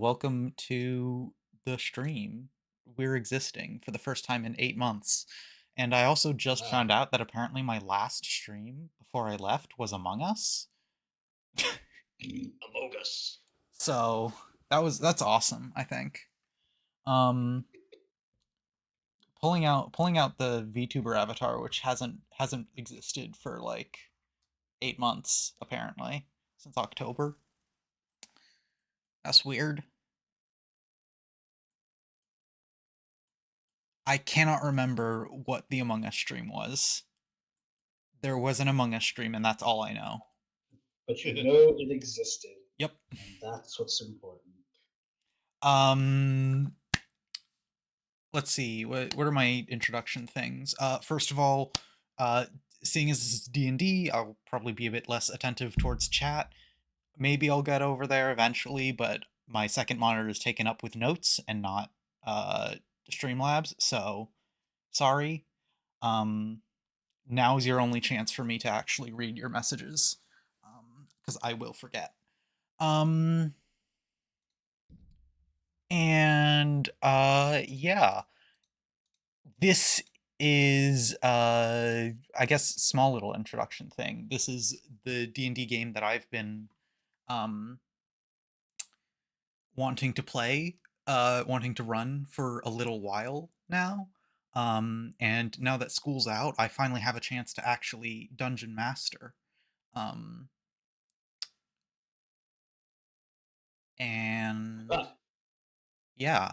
welcome to the stream. We're existing for the first time in 8 months. And I also just Wow. found out that apparently my last stream before I left was Among Us. Among Us. So that's awesome, I think. Um pulling out the VTuber avatar, which hasn't existed for like 8 months, apparently, since October. That's weird. I cannot remember what the Among Us stream was. There was an Among Us stream, and that's all I know. But you know it existed, Yep. and that's what's important. Um, let's see. What are my introduction things? First of all, uh, seeing as this is D&D, I'll probably be a bit less attentive towards chat. Maybe I'll get over there eventually, but my second monitor is taken up with notes and not uh Streamlabs, so sorry. Um, Now's your only chance for me to actually read your messages, because I will forget. Um, and yeah, this is I guess small little introduction thing. This is the D&D game that I've been um wanting to play, wanting to run for a little while now. And now that school's out, I finally have a chance to actually dungeon master. Um, and Ah, yeah,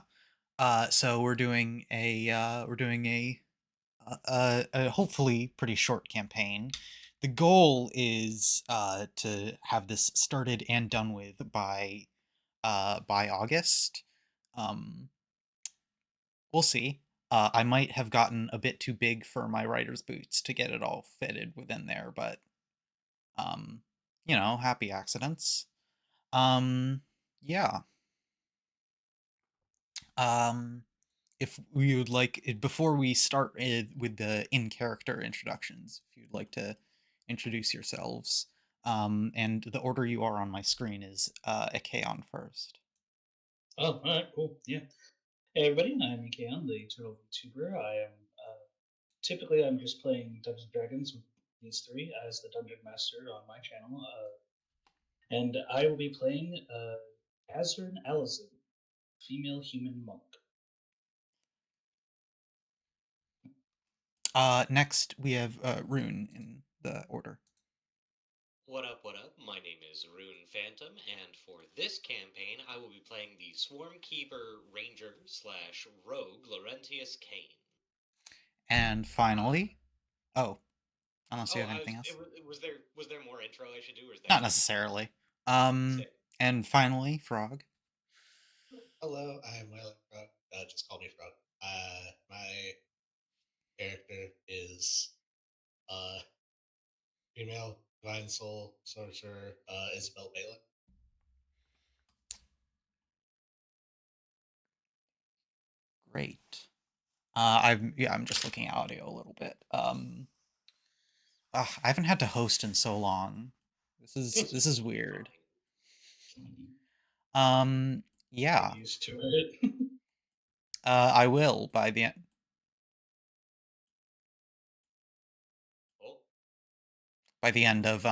so we're doing a hopefully pretty short campaign. The goal is to have this started and done with by August. Um, we'll see. I might have gotten a bit too big for my writer's boots to get it all fitted within there, but um, happy accidents. Um, yeah. Um, if we would like before we start with the in character introductions, if you'd like to introduce yourselves, and the order you are on my screen is Achaon first. oh, all right, cool. Yeah. Hey, everybody, I'm Mikan, the Eternal VTuber. Typically I'm just playing Dungeons and Dragons with these three as the Dungeon Master on my channel, and I will be playing Azern Alazin, female human monk. Next we have Rune in the order. What up, what up? My name is Rune Phantom, and for this campaign, I will be playing the Swarmkeeper Ranger slash Rogue Laurentius Kane. And Uh, finally, oh, unless you oh, have anything else. was there more intro I should do, or is that Not it? necessarily. Sick. And finally, Frog. Hello, I'm Wayland Frog. Just call me Frog. My character is uh female divine soul sorcerer Isabel Balin. Great. I'm just looking at audio a little bit. I haven't had to host in so long. This is weird. Fine. Um, Get yeah. used to it. I will by the end Oh, by the end of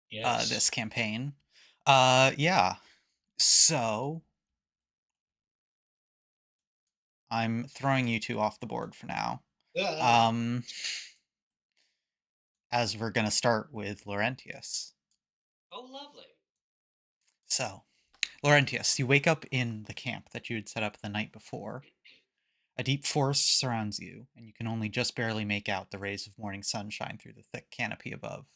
Yes. this campaign. Yeah. So I'm throwing you two off the board for now. Ah, Um, as we're gonna start with Laurentius. oh, lovely. So, Laurentius, you wake up in the camp that you had set up the night before. A deep forest surrounds you, and you can only just barely make out the rays of morning sunshine through the thick canopy above.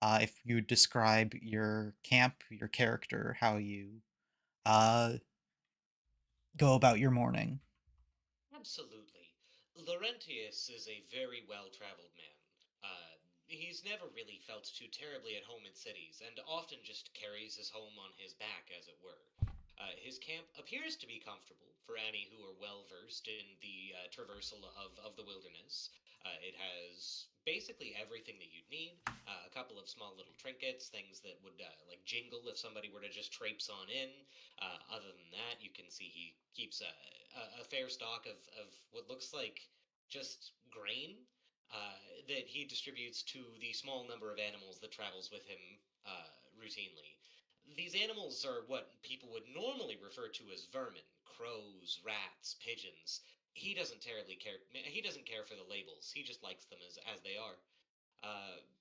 If you would describe your camp, your character, how you uh, go about your morning. Absolutely. Laurentius is a very well traveled man. He's never really felt too terribly at home in cities, and often just carries his home on his back, as it were. His camp appears to be comfortable for any who are well versed in the traversal of the wilderness. It has basically everything that you'd need. A couple of small little trinkets, things that would like jingle if somebody were to just traipse on in. Other than that, you can see he keeps a fair stock of what looks like just grain that he distributes to the small number of animals that travels with him routinely. These animals are what people would normally refer to as vermin: crows, rats, pigeons. He doesn't terribly care. He doesn't care for the labels. He just likes them as they are.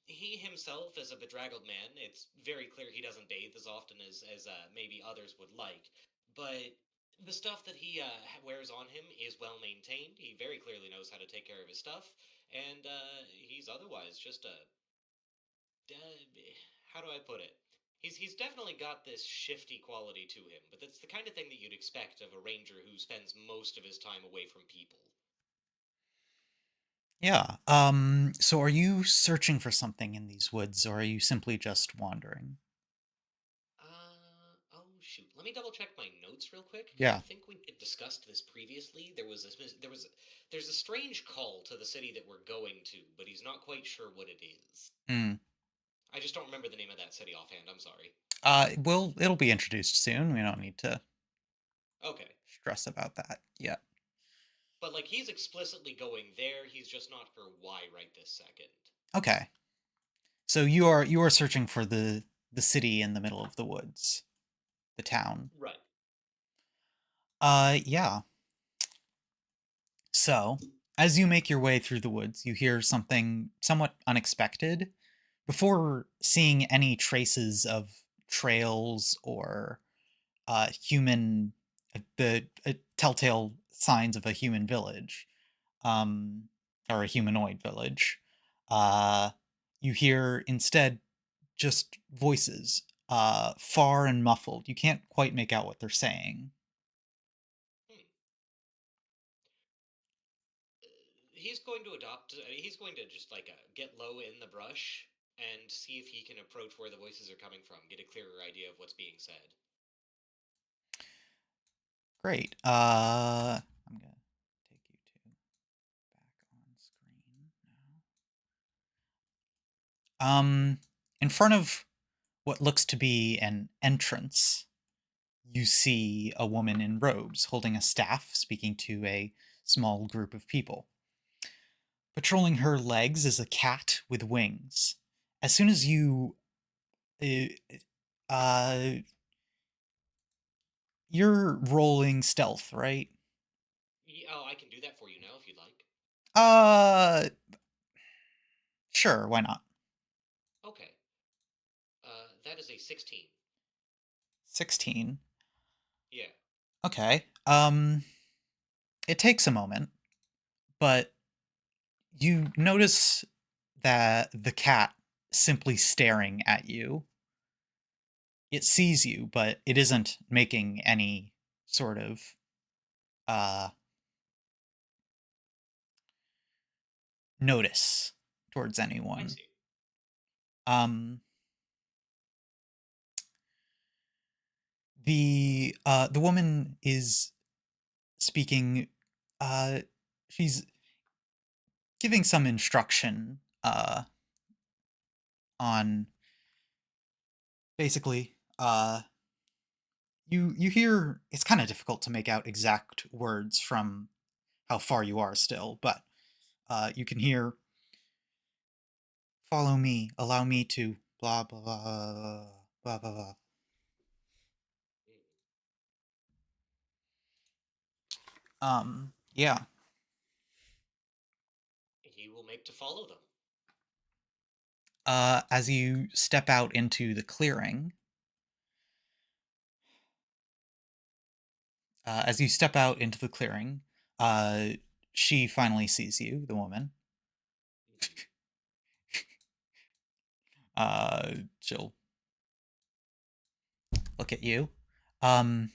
He himself, as a bedraggled man, it's very clear he doesn't bathe as often as maybe others would like. But the stuff that he wears on him is well maintained. He very clearly knows how to take care of his stuff, and he's otherwise just a how do I put it? He's definitely got this shifty quality to him, but that's the kind of thing that you'd expect of a ranger who spends most of his time away from people. Yeah. So are you searching for something in these woods, or are you simply just wandering? Oh shoot. Let me double check my notes real quick because I Yeah. think we had discussed this previously. There's a strange call to the city that we're going to, but he's not quite sure what it is. Hmm. I just don't remember the name of that city offhand. I'm sorry. Well, it'll be introduced soon. We don't need to Okay. stress about that yet. But like he's explicitly going there, he's just not sure why right this second. Okay. So you are searching for the city in the middle of the woods, the town. Right. Yeah. So, as you make your way through the woods, you hear something somewhat unexpected. Before seeing any traces of trails or human, the telltale signs of a human village, um, or a humanoid village, uh, you hear instead just voices, far and muffled. You can't quite make out what they're saying. Hmm. He's going to adopt. He's going to just like get low in the brush and see if he can approach where the voices are coming from, get a clearer idea of what's being said. Great. I'm gonna take you to back on screen now. In front of what looks to be an entrance, you see a woman in robes holding a staff, speaking to a small group of people. Patrolling her legs is a cat with wings. As soon as you, uh, uh, you're rolling stealth, right? Oh, I can do that for you now if you'd like. Uh, sure, why not? Okay. That is a 16. 16. Yeah. Okay. It takes a moment, but you notice that the cat simply staring at you. It sees you, but it isn't making any sort of uh notice towards I anyone. see. Um the woman is speaking, uh she's giving some instruction on basically you hear it's kind of difficult to make out exact words from how far you are still, but you can hear, follow me, allow me to blah blah blah blah blah blah. Mm. Yeah. He will make to follow them. As you step out into the clearing, as you step out into the clearing, uh, she finally sees you, the woman. Mhm. She'll look at you. Um,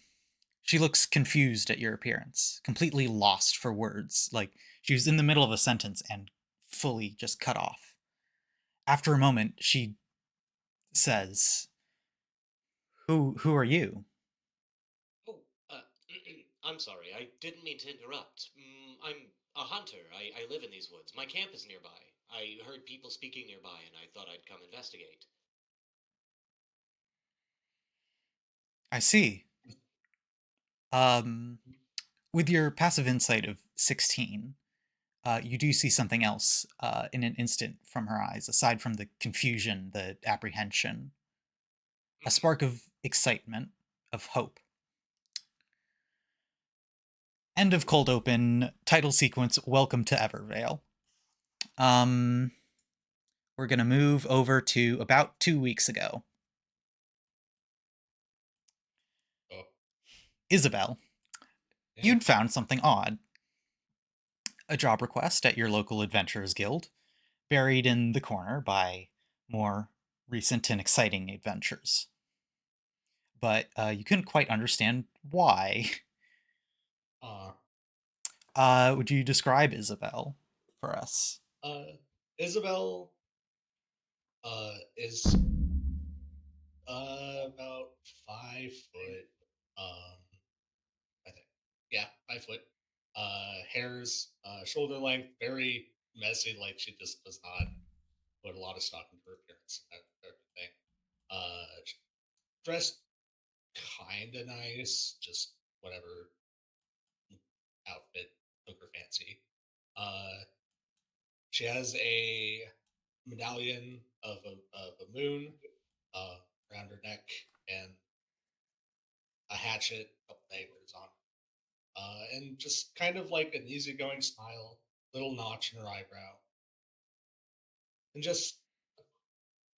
she looks confused at your appearance, completely lost for words. Like she was in the middle of a sentence and fully just cut off. After a moment, she says, "Who are you?" Oh, I'm sorry, I didn't mean to interrupt. I'm a hunter. I live in these woods. My camp is nearby. I heard people speaking nearby, and I thought I'd come investigate. I see. Um, with your passive insight of 16, you do see something else in an instant from her eyes, aside from the confusion, the apprehension, a Hmm. spark of excitement, of hope. End of cold open, title sequence, welcome to Evervale. Um, we're going to move over to about 2 weeks ago. Oh, Isabel, yeah. you'd found something odd. A job request at your local adventurers guild, buried in the corner by more recent and exciting adventures. But you couldn't quite understand why. Uh, Would you describe Isabel for us? uh, Isabel is about 5 foot. I think. Yeah, 5 foot. Hair's shoulder length, very messy. Like she just does not put a lot of stock into her appearance and everything. Dressed kind of nice, just whatever outfit took her fancy. Uh, she has a medallion of a moon uh, around her neck and a hatchet, a couple daggers on and just kind of like an easygoing smile, little notch in her eyebrow, and just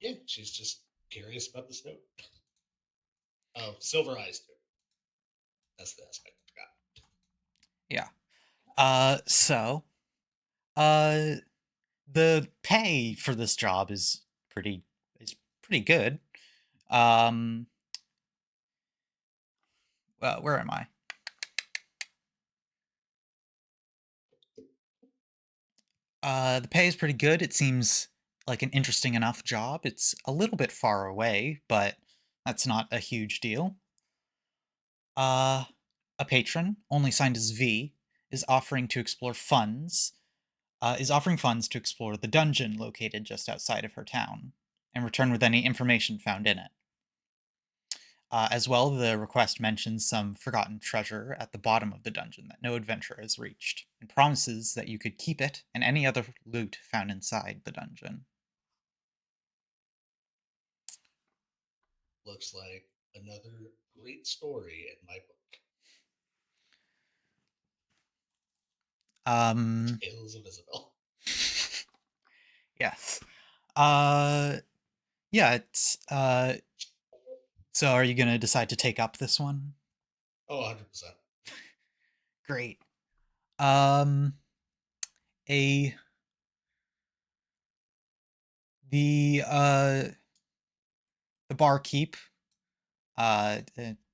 yeah, she's just curious about the snow. Oh, silver eyes too. That's the aspect I forgot. Yeah. So, uh, the pay for this job pretty is pretty good. Um, where am I? The pay is pretty good. It seems like an interesting enough job. It's a little bit far away, but that's not a huge deal. Uh, a patron, only signed as V, is offering to explore funds. Is offering funds to explore the dungeon located just outside of her town, and return with any information found in it. As well, the request mentions some forgotten treasure at the bottom of the dungeon that no adventurer has reached, and promises that you could keep it and any other loot found inside the dungeon. Looks like another great story in my book, Um, Tales of Isabel. yes. Uh, yeah, it's, so are you gonna decide to take up this one? Oh, 100%. Great. Um, a, the, uh, the barkeep,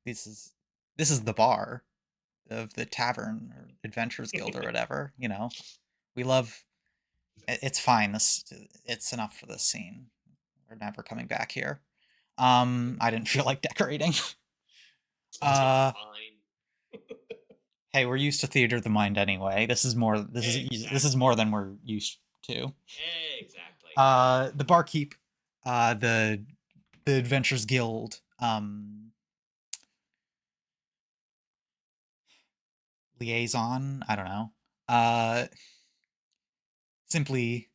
this is the bar of the tavern or adventurers guild or whatever, you know. We love, it's fine. It's enough for this scene. We're never coming back here. I didn't feel like decorating. It's Uh, fine. hey, we're used to theater of the mind anyway. This is more Exactly. than we're used to. Exactly. The barkeep, uh, the the Adventurers Guild liaison. I don't know. Simply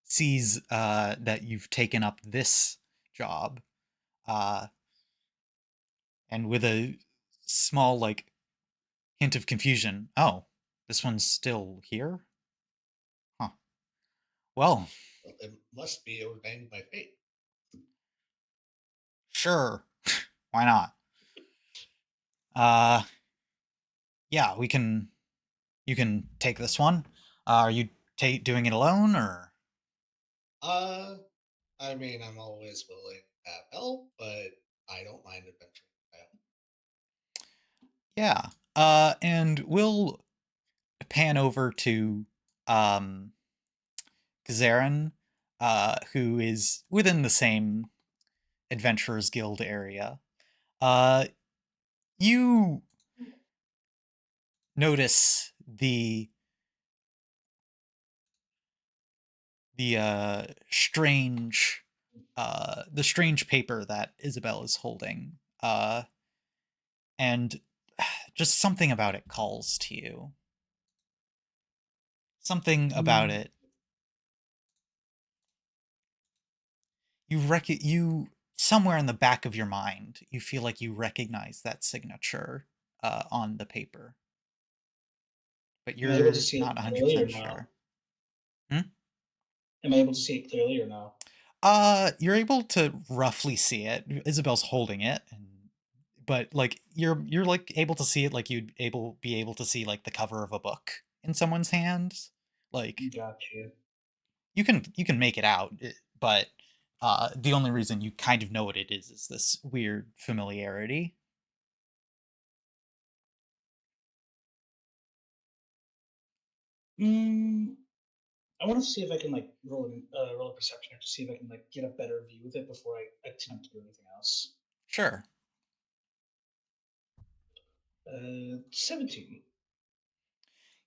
sees that you've taken up this job, uh, and with a small like hint of confusion. Oh, this one's still here? Huh. Well, Well, it must be ordained by fate. sure. Why not? Uh, yeah, we can. You can take this one. Are you doing it alone or? Uh, I mean, I'm always willing to have help, but I don't mind adventuring. Yeah. And we'll pan over to um Kazarin, who is within the same Adventurers Guild area. Uh, you notice the strange paper that Isabel is holding, and just something about it calls to you. Something about Mm, it. You somewhere in the back of your mind, you feel like you recognize that signature on the paper, but am I able to you're see it not clearly or 100% no? sure. Hmm? Am I able to see it clearly or no? You're able to roughly see it. Isabel's holding it, but like you're like able to see it like you'd able be able to see like the cover of a book in someone's hands. Like Got you. you can make it out, but the only reason you kind of know what it is this weird familiarity. Mm, I want to see if I can like roll a perception check to see if I can like get a better view of it before I attempt to do anything else. Sure. 17.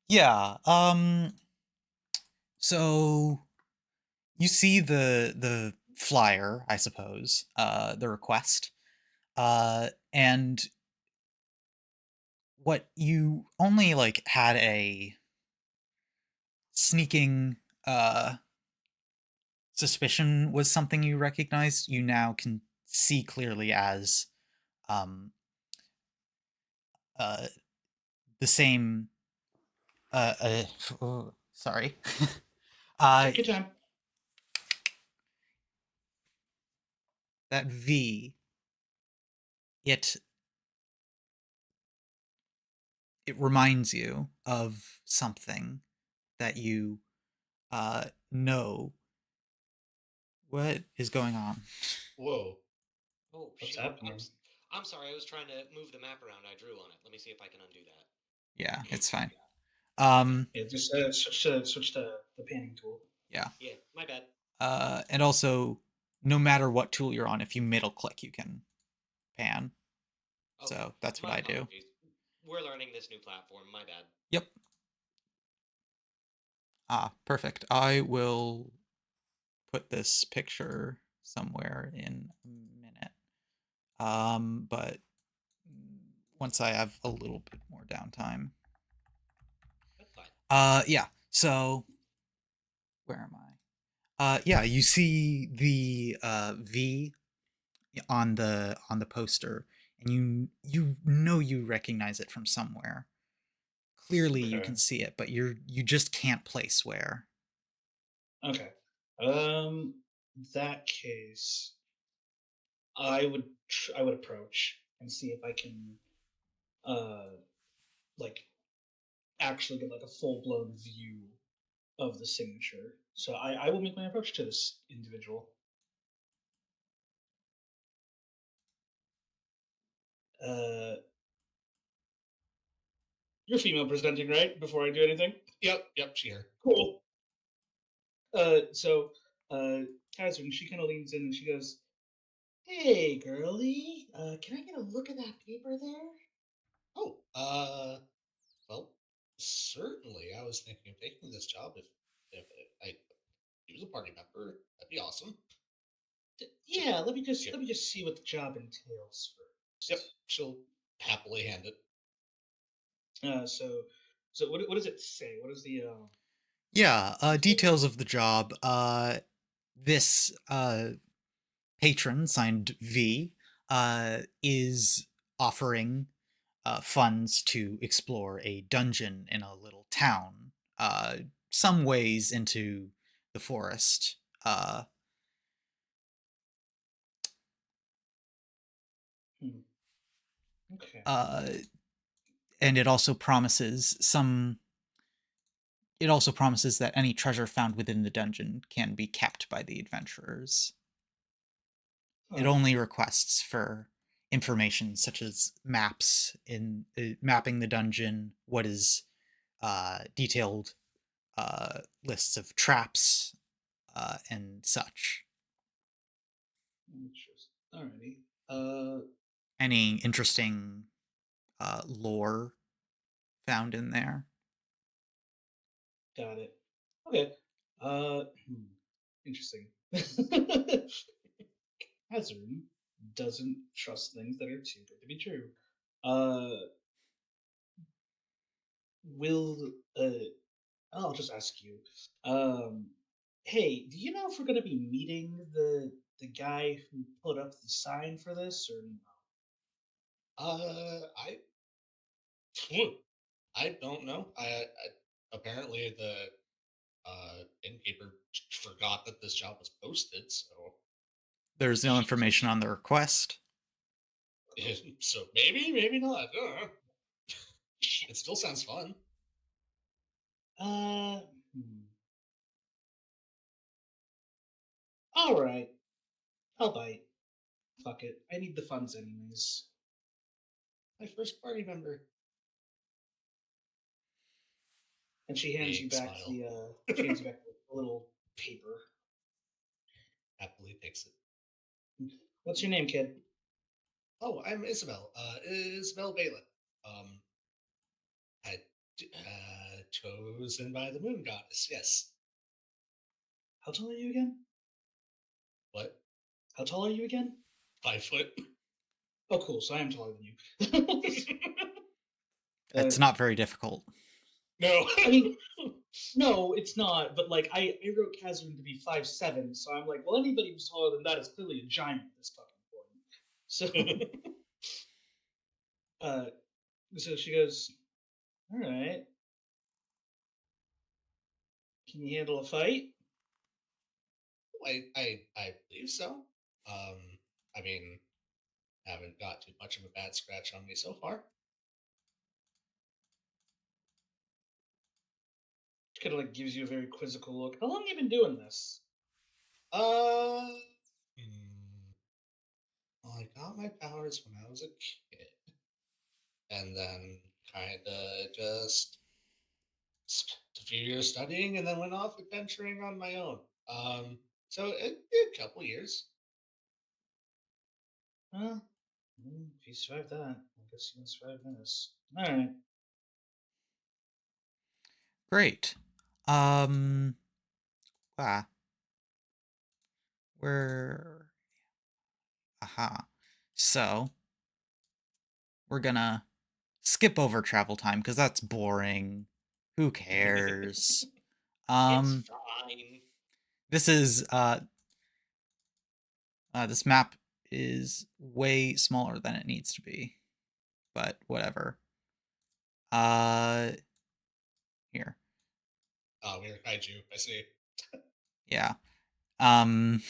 Yeah. So you see the flyer, I suppose, the request, and what you only like had a sneaking suspicion was something you recognized, you now can see clearly as um, uh, the same. Oh, sorry. uh, Take your time. that V. It it reminds you of something that you know. What is going on? Whoa. Oh What's shoot! happening? I'm sorry. I was trying to move the map around. I drew on it. Let me see if I can undo that. Yeah, it's fine. Okay. Um, Yeah, just switch to the panning tool. yeah. Yeah, my bad. And also, no matter what tool you're on, if you middle click, you can pan. Okay. So that's what My I do. apologies. We're learning this new platform. My bad. Yep. Ah, perfect. I will put this picture somewhere in a minute. But once I have a little bit more downtime. That's fine. Yeah. So where am I? Yeah. You see the V on the poster, and you know you recognize it from somewhere. Clearly, you Okay. can see it, but you just can't place where. Okay. Um, that case, I would approach and see if I can uh like actually get like a full blown view of the signature. So I will make my approach to this individual. Uh, you're female presenting, right? Before I do anything. Yep, cheer. Cool. So Catherine, she kind of leans in and she goes, "Hey, girlie, can I get a look at that paper there?" Oh, well, certainly. I was thinking of taking this job if I he was a party member. That'd be awesome. She, Yeah, she, let me just see what the job entails yep, first. she'll happily hand it. So what does it say? What is the Yeah. details? Details of the job. This patron signed V is offering funds to explore a dungeon in a little town, some ways into the forest. Uh, Hmm, okay. uh, and it also promises that any treasure found within the dungeon can be kept by the adventurers. It Huh. only requests for information such as maps in mapping the dungeon, what is detailed lists of traps and such. Interesting. Alrighty. Uh, Any interesting lore found in there. Got it. Okay. Interesting. Hazard doesn't trust things that are too good to be true. Uh, will I'll just ask you. Um, hey, do you know if we're gonna be meeting the guy who put up the sign for this, or no? I I don't know. I apparently the innkeeper forgot that this job was posted, so There's no information on the request. so maybe not. I don't know. Shit. It still sounds fun. Uh, hmm. All right. I'll bite. Fuck it. I need the funds anyways. My first party member. And she hands you Big back smile. the she hands you back the little paper. Happily takes it. What's your name, kid? Oh, I'm Isabel. Isabel Balin. I chosen by the moon goddess. Yes. How tall are you again? What? How tall are you again? 5 foot. Oh, cool. So I am taller than you. uh, It's not very difficult. No. I mean, no, it's not. But like, I wrote Kazrin to be 5'7", so I'm like, well, anybody who's taller than that is clearly a giant at this fucking point. So, uh, so she goes, all right. Can you handle a fight? I believe so. I mean, haven't got too much of a bad scratch on me so far. She kind of like gives you a very quizzical look. How long have you been doing this? Uh, well, I got my powers when I was a kid, and then kind of just spent a few years studying, and then went off adventuring on my own. So a couple years. Well, if you survive that, I guess you can survive this. All right. Great. Um, ah, where? Aha. So we're gonna skip over travel time because that's boring. Who cares? It's Um, fine. this is this map is way smaller than it needs to be, but whatever. Uh, here, Oh, we're kaiju. I see. yeah. Um,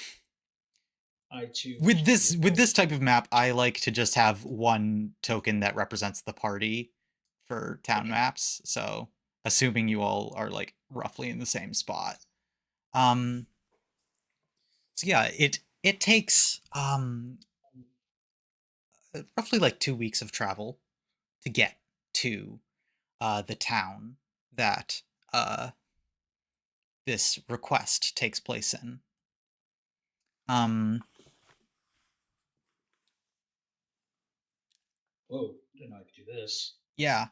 I too with wish to be this a with part. this type of map, I like to just have one token that represents the party for town Okay. maps. So, assuming you all are like roughly in the same spot. Um, so yeah, it takes roughly like 2 weeks of travel to get to the town that this request takes place in. Um, Whoa, didn't know I could do this. yeah,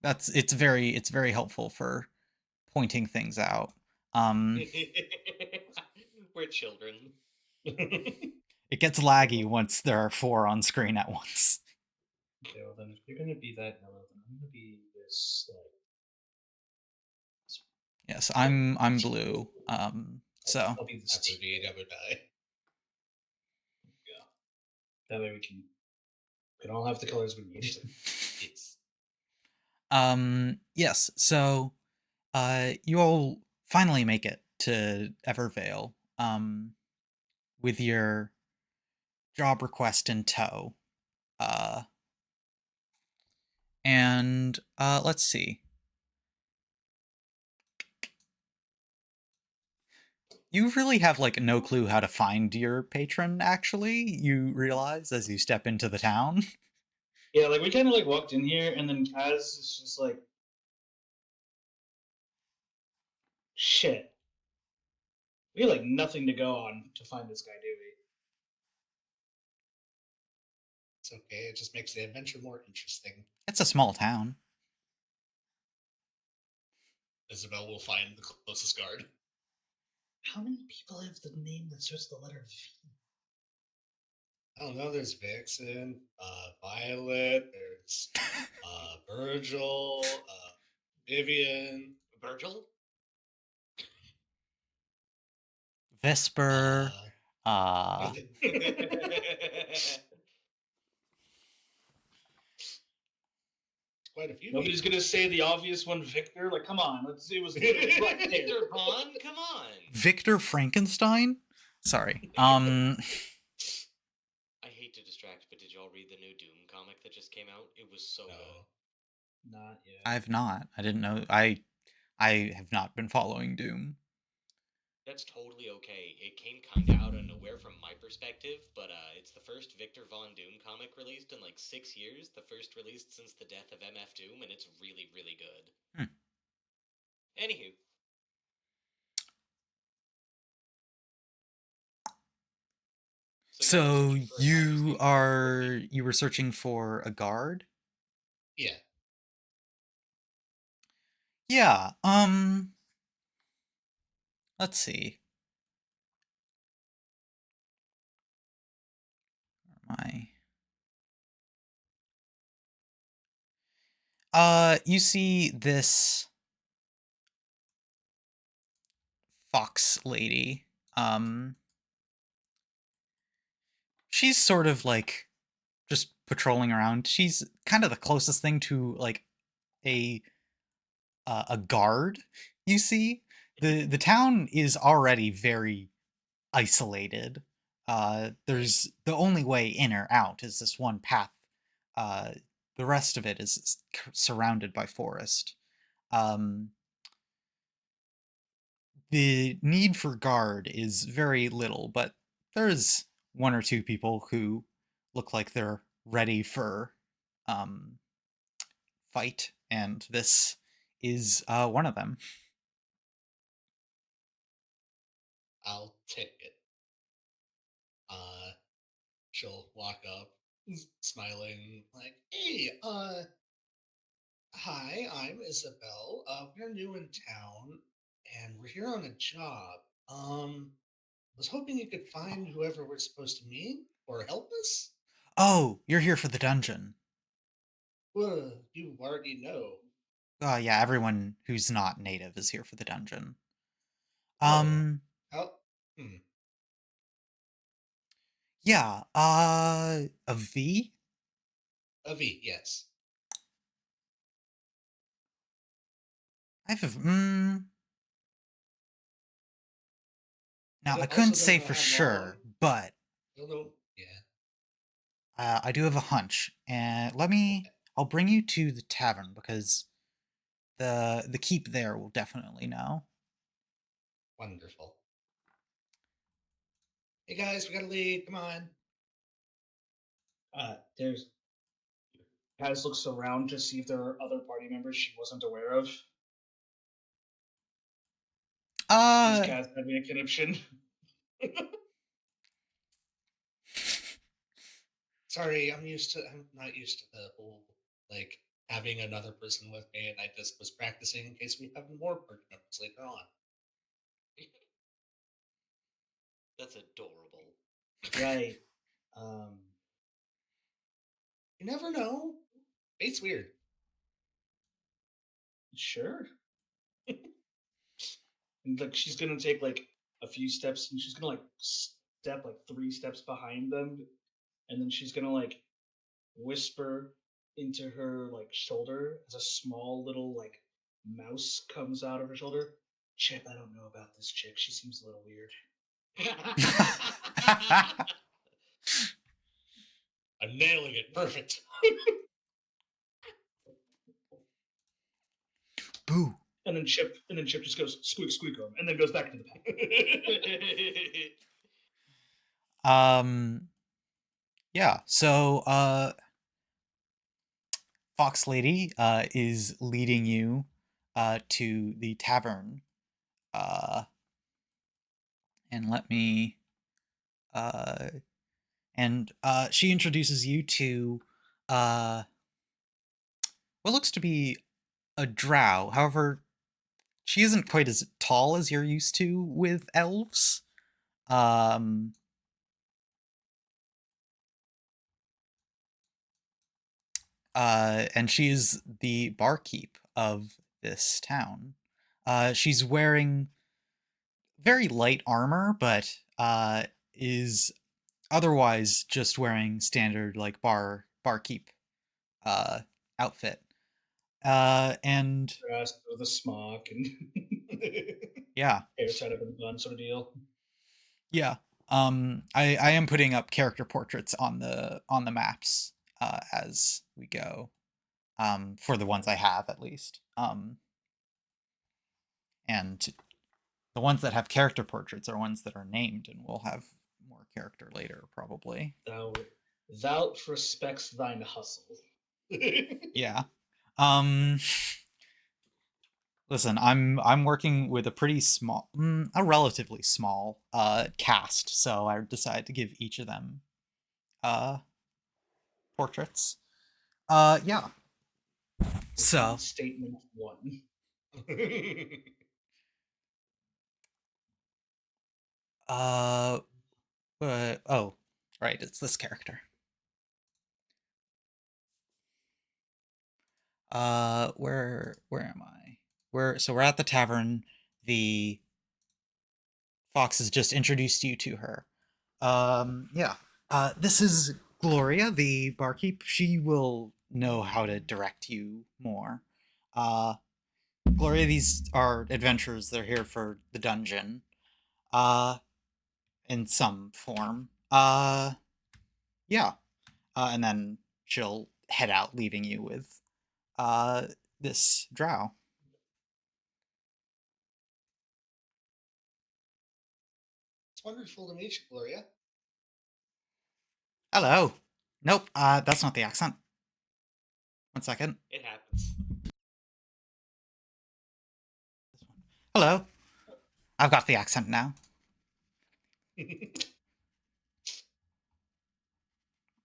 it's very helpful for pointing things out. Um, We're children. it gets laggy once there are four on screen at once. Okay, well then, if you're gonna be that yellow, then I'm gonna be this like. Yes, There I'm blue. So I'll be this Abu T. dee, abu die. Yeah. That way we can all have the colors we need. Yes. yes, so you all finally make it to Evervale with your job request in tow. Uh and let's see. You really have like no clue how to find your patron actually. You realize as you step into the town. Yeah, like we kind of like walked in here, and then Kaz is just like, shit. We have like nothing to go on to find this guy, do It's okay. It just makes the adventure more interesting. It's a small town. Isabel will find the closest guard. How many people have the name that starts with the letter V? I don't know. There's Vixen, Violet. There's Virgil, Vivian. Virgil? Vesper. Uh, Uh, quite a few. Nobody's gonna say the obvious one, Victor. Like, come on, it was literally right there. Victor Vaughn? Come on! Victor Frankenstein. Sorry. I hate to distract, but did y'all read the new Doom comic that just came out? It was so No. good. Not yet. I've not. I didn't know. I have not been following Doom. That's totally okay. It came kinda out of nowhere from my perspective, but it's the first Victor Von Doom comic released in like 6 years, the first released since the death of MF Doom, and it's really, really good. Hmm. Anywho, so y'all are So searching for a guard who's named Victor, right? you were searching for a guard? Yeah. Yeah. Let's see. Where am I? You see this fox lady. Um, she's sort of like just patrolling around. She's kind of the closest thing to like a a guard. You see, the town is already very isolated. Right. There's the only way in or out is this one path. Uh, the rest of it is surrounded by forest. Um, the need for guard is very little, but there's one or two people who look like they're ready for um, fight, and this is one of them. I'll take it. Uh, she'll walk up, smiling, like, "Hey, hi, I'm Isabel. We're new in town, and we're here on a job. Was hoping you could find whoever we're supposed to meet or help us. Oh, you're here for the dungeon. Well, you already know. Yeah, everyone who's not native is here for the dungeon. Oh, Um, how? Hmm. yeah, a V? Avi, yes. I have, I now I also couldn't don't say know for how long. sure, but I don't know. Yeah. I do have a hunch. And Okay. I'll bring you to the tavern because the keep there will definitely know. Wonderful. Hey guys, we gotta leave. Come on. There's Kaz looks around to see if there are other party members she wasn't aware of. Is Uh, Kaz having a conniption? Sorry, I'm not used to the whole like having another person with me, and I just was practicing in case we have more party members later on. That's adorable. Right. Um, You never know. Fate's weird. sure. And like she's gonna take like a few steps, and she's gonna like step like 3 steps behind them, and then she's gonna like whisper into her like shoulder as a small little like mouse comes out of her shoulder. Chip, I don't know about this chick. She seems a little weird. I'm nailing it. Perfect. boo. And then Chip just goes squeak squeak on, and then goes back to the pack. Um, yeah. So, Fox Lady is leading you to the tavern. Uh, and let me uh and she introduces you to uh, what looks to be a drow. However, she isn't quite as tall as you're used to with elves. Um, and she's the barkeep of this town. She's wearing very light armor, but is otherwise just wearing standard like barkeep uh, outfit. And Dressed with a smock and yeah, hair tied up in a bun, sort of deal. yeah. I am putting up character portraits on the maps as we go. For the ones I have at least. And the ones that have character portraits are ones that are named, and we'll have more character later probably. Thou thou respects thine hustle. Yeah. Um, Listen, I'm working with a pretty small, a relatively small cast, so I decided to give each of them uh portraits. Yeah. Opening So, statement one. uh, oh, right, it's this character. Where am I? We're at the tavern. The fox has just introduced you to her. Yeah. This is Gloria, the barkeep. She will know how to direct you more. Uh, Gloria, these are adventurers. They're here for the dungeon. Uh, in some form. Yeah. And then she'll head out, leaving you with uh this drow. It's wonderful to meet you, Gloria. Hello. Nope. That's not the accent. One second. It happens. Hello. I've got the accent now.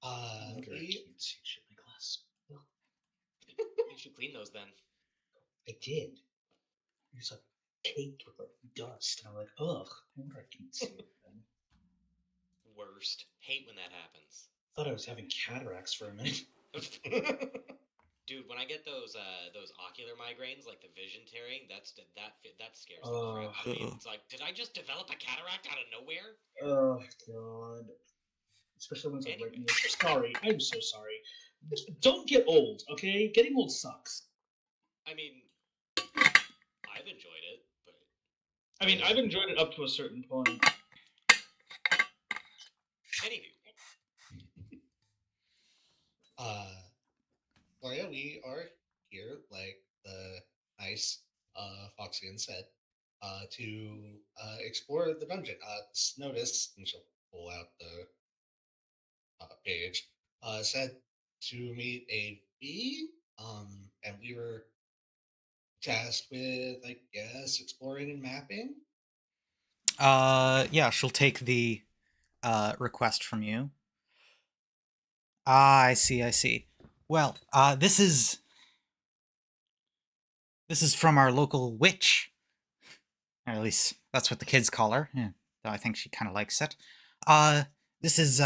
No wonder I We can't see shit in my glass. Well, You should clean those then. I did. It's like caked with like dust, and I'm like, ugh. No wonder I can't see it. Then. Worst. Hate when that happens. Thought I was having cataracts for a minute. Dude, when I get those ocular migraines, like the vision tearing, that scares the crap Oh, out of me. Ugh. It's like, did I just develop a cataract out of nowhere? oh god. Especially when it's like right Anyway, near. Sorry, I'm so sorry. Don't get old, okay? Getting old sucks. I mean, I've enjoyed it, but I mean, I've enjoyed it up to a certain point. anywho, uh, Gloria, we are here, like the nice Foxian said, to explore the dungeon. This notice, and she'll pull out the page, said to meet a V, and we were tasked with, I guess, exploring and mapping. Yeah, she'll take the request from you. Ah, I see, I see. Well, this is from our local witch. Or at least that's what the kids call her. Yeah, though I think she kind of likes it. Uh, this is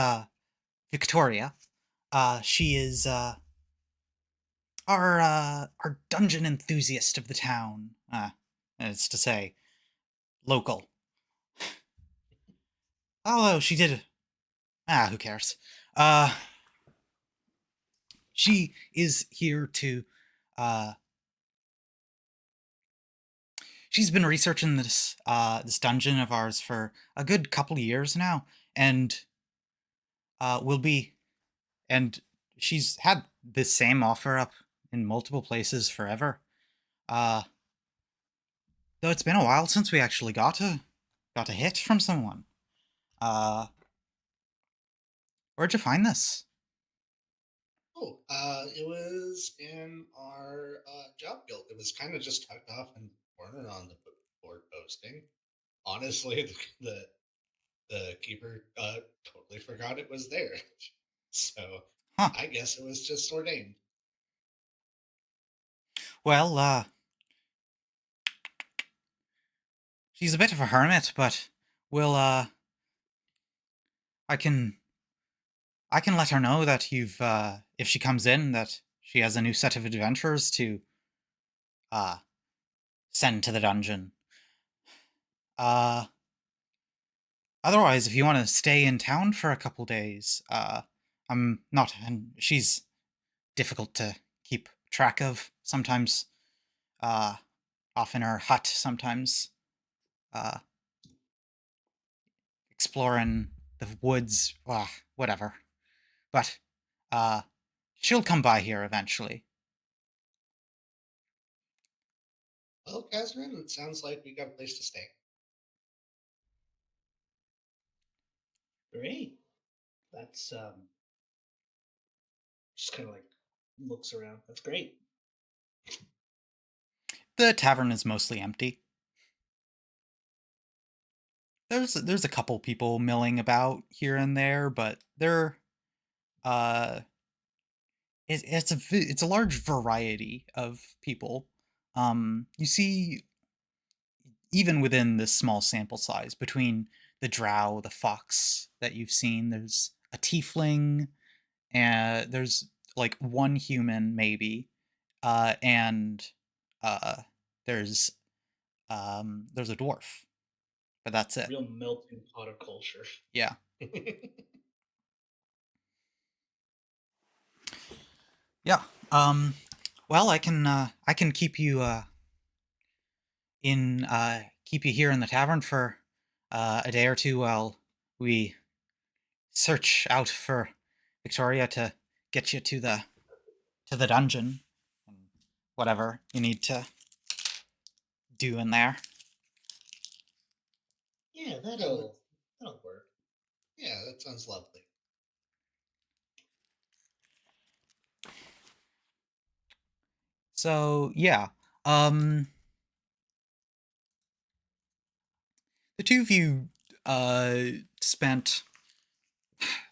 Victoria. She is our dungeon enthusiast of the town. It's to say, local. Although she did. Who cares? Uh, she is here to. Uh, she's been researching this dungeon of ours for a good couple of years now, and will be. And she's had this same offer up in multiple places forever. Uh, though it's been a while since we actually got a hit from someone. Uh, where'd you find this? Oh, it was in our job guild. It was kind of just tucked off in the corner on the board posting. Honestly, the The keeper totally forgot it was there. So Huh. I guess it was just ordained. Well, she's a bit of a hermit, but we'll I can I can let her know that you've if she comes in that she has a new set of adventures to uh send to the dungeon. Uh Otherwise, if you want to stay in town for a couple days, I'm not and she's difficult to keep track of sometimes. Uh Off in her hut sometimes, uh exploring the woods, whatever. But uh she'll come by here eventually. Well, Kazrin, it sounds like we got a place to stay. Great. That's just kind of like looks around. That's great. The tavern is mostly empty. There's a couple people milling about here and there, but they're uh it's a large variety of people. You see, even within this small sample size, between the drow, the fox that you've seen, there's a tiefling, and there's like one human maybe, and uh, there's there's a dwarf, but that's it. Real melting pot of culture. Yeah. Yeah. Well, I can keep you keep you here in the tavern for a day or two while we search out for Victoria to get you to the dungeon and whatever you need to do in there. Yeah, Yeah, that, that'll work. yeah, that sounds lovely. So yeah, um, the two of you spent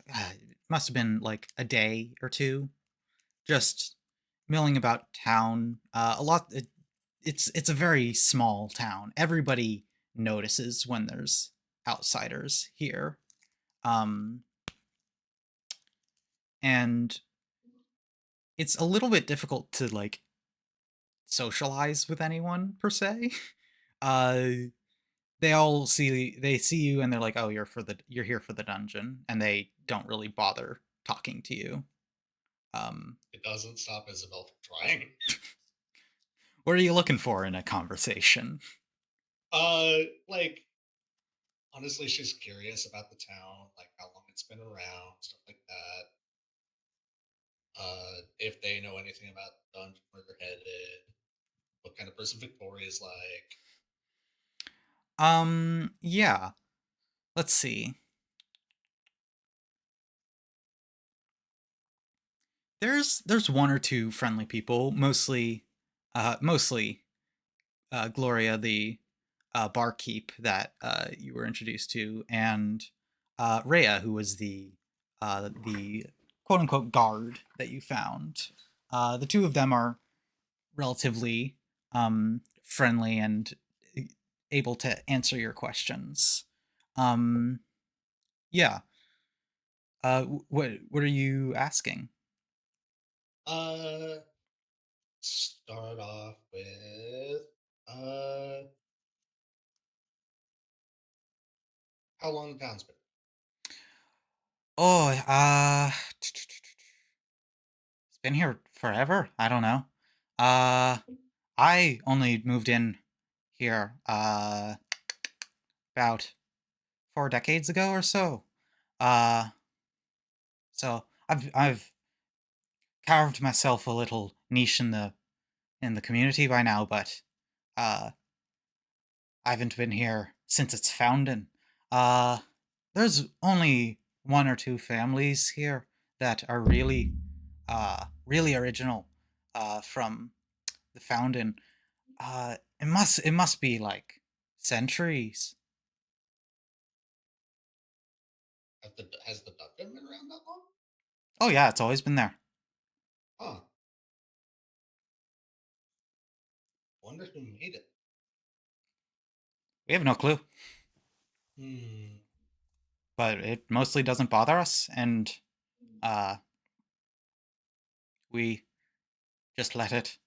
it must have been like a day or two just milling about town. A lot. It's a very small town. Everybody notices when there's outsiders here, um, and it's a little bit difficult to like socialize with anyone per se. Uh, they see you and they're like, "Oh, you're here for the dungeon," and they don't really bother talking to you. Um, It doesn't stop Isabel from trying. what are you looking for in a conversation? Like honestly, she's curious about the town, like how long it's been around, stuff like that. If they know anything about the dungeon where they're headed, what kind of person Victoria is like. Yeah. Let's see. There's one or two friendly people, mostly Gloria, the barkeep that you were introduced to, and Rhea, who was the quote unquote guard that you found. The two of them are relatively friendly and able to answer your questions. Um, yeah. What are you asking? Uh, Start off with uh, how long the town's been. Oh, it's been here forever. I don't know. Uh, I only moved in here about 4 decades ago or so. Uh, so I've carved myself a little niche in the community by now, but uh, I haven't been here since its founding. Uh, there's only one or two families here that are really original from the founding. It must be like centuries. Has the dungeon been around that long? Oh yeah, it's always been there. Huh. Wonder who made it. We have no clue, Hmm. but it mostly doesn't bother us, and uh, we just let it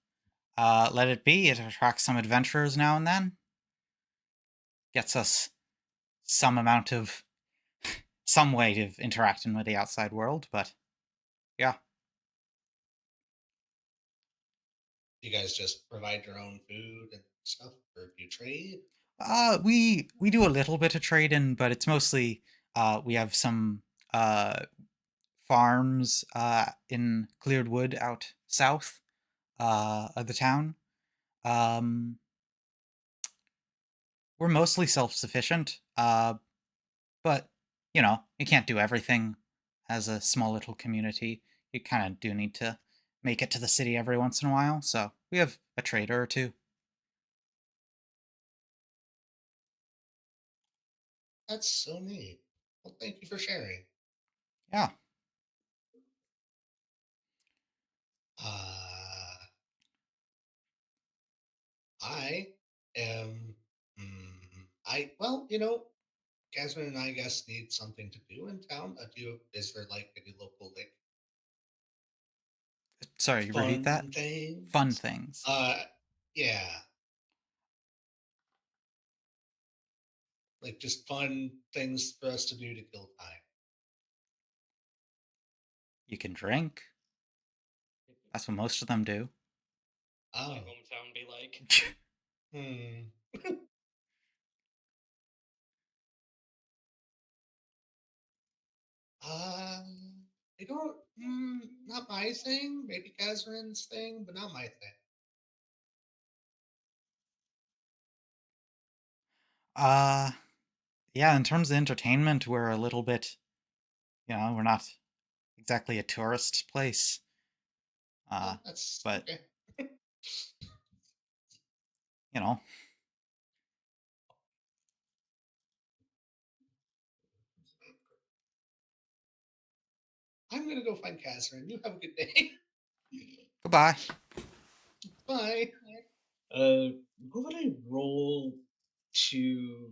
be. It attracts some adventurers now and then, gets us some amount of some way of interacting with the outside world, but yeah. You guys just provide your own food and stuff, or do you trade? We do a little bit of trading, but it's mostly we have some farms in cleared wood out south of the town. Um, we're mostly self-sufficient, but you can't do everything as a small little community. You kind of do need to make it to the city every once in a while, so we have a trader or two. That's so neat. Well, thank you for sharing. Yeah. Uh, I am. Well, Jasmine and I guess need something to do in town. Is there like any local like Sorry, repeat that. fun Fun things? things. Uh, yeah, like just fun things for us to do to kill time. You can drink. That's what most of them do. My Oh, hometown be like. hmm. I don't. Not my thing. Maybe Catherine's thing, but not my thing. uh, yeah, in terms of entertainment, we're a little bit, we're not exactly a tourist place. Uh, Oh, that's but, okay. you know, I'm gonna go find Catherine. You have a good day. goodbye. Bye. What would I roll to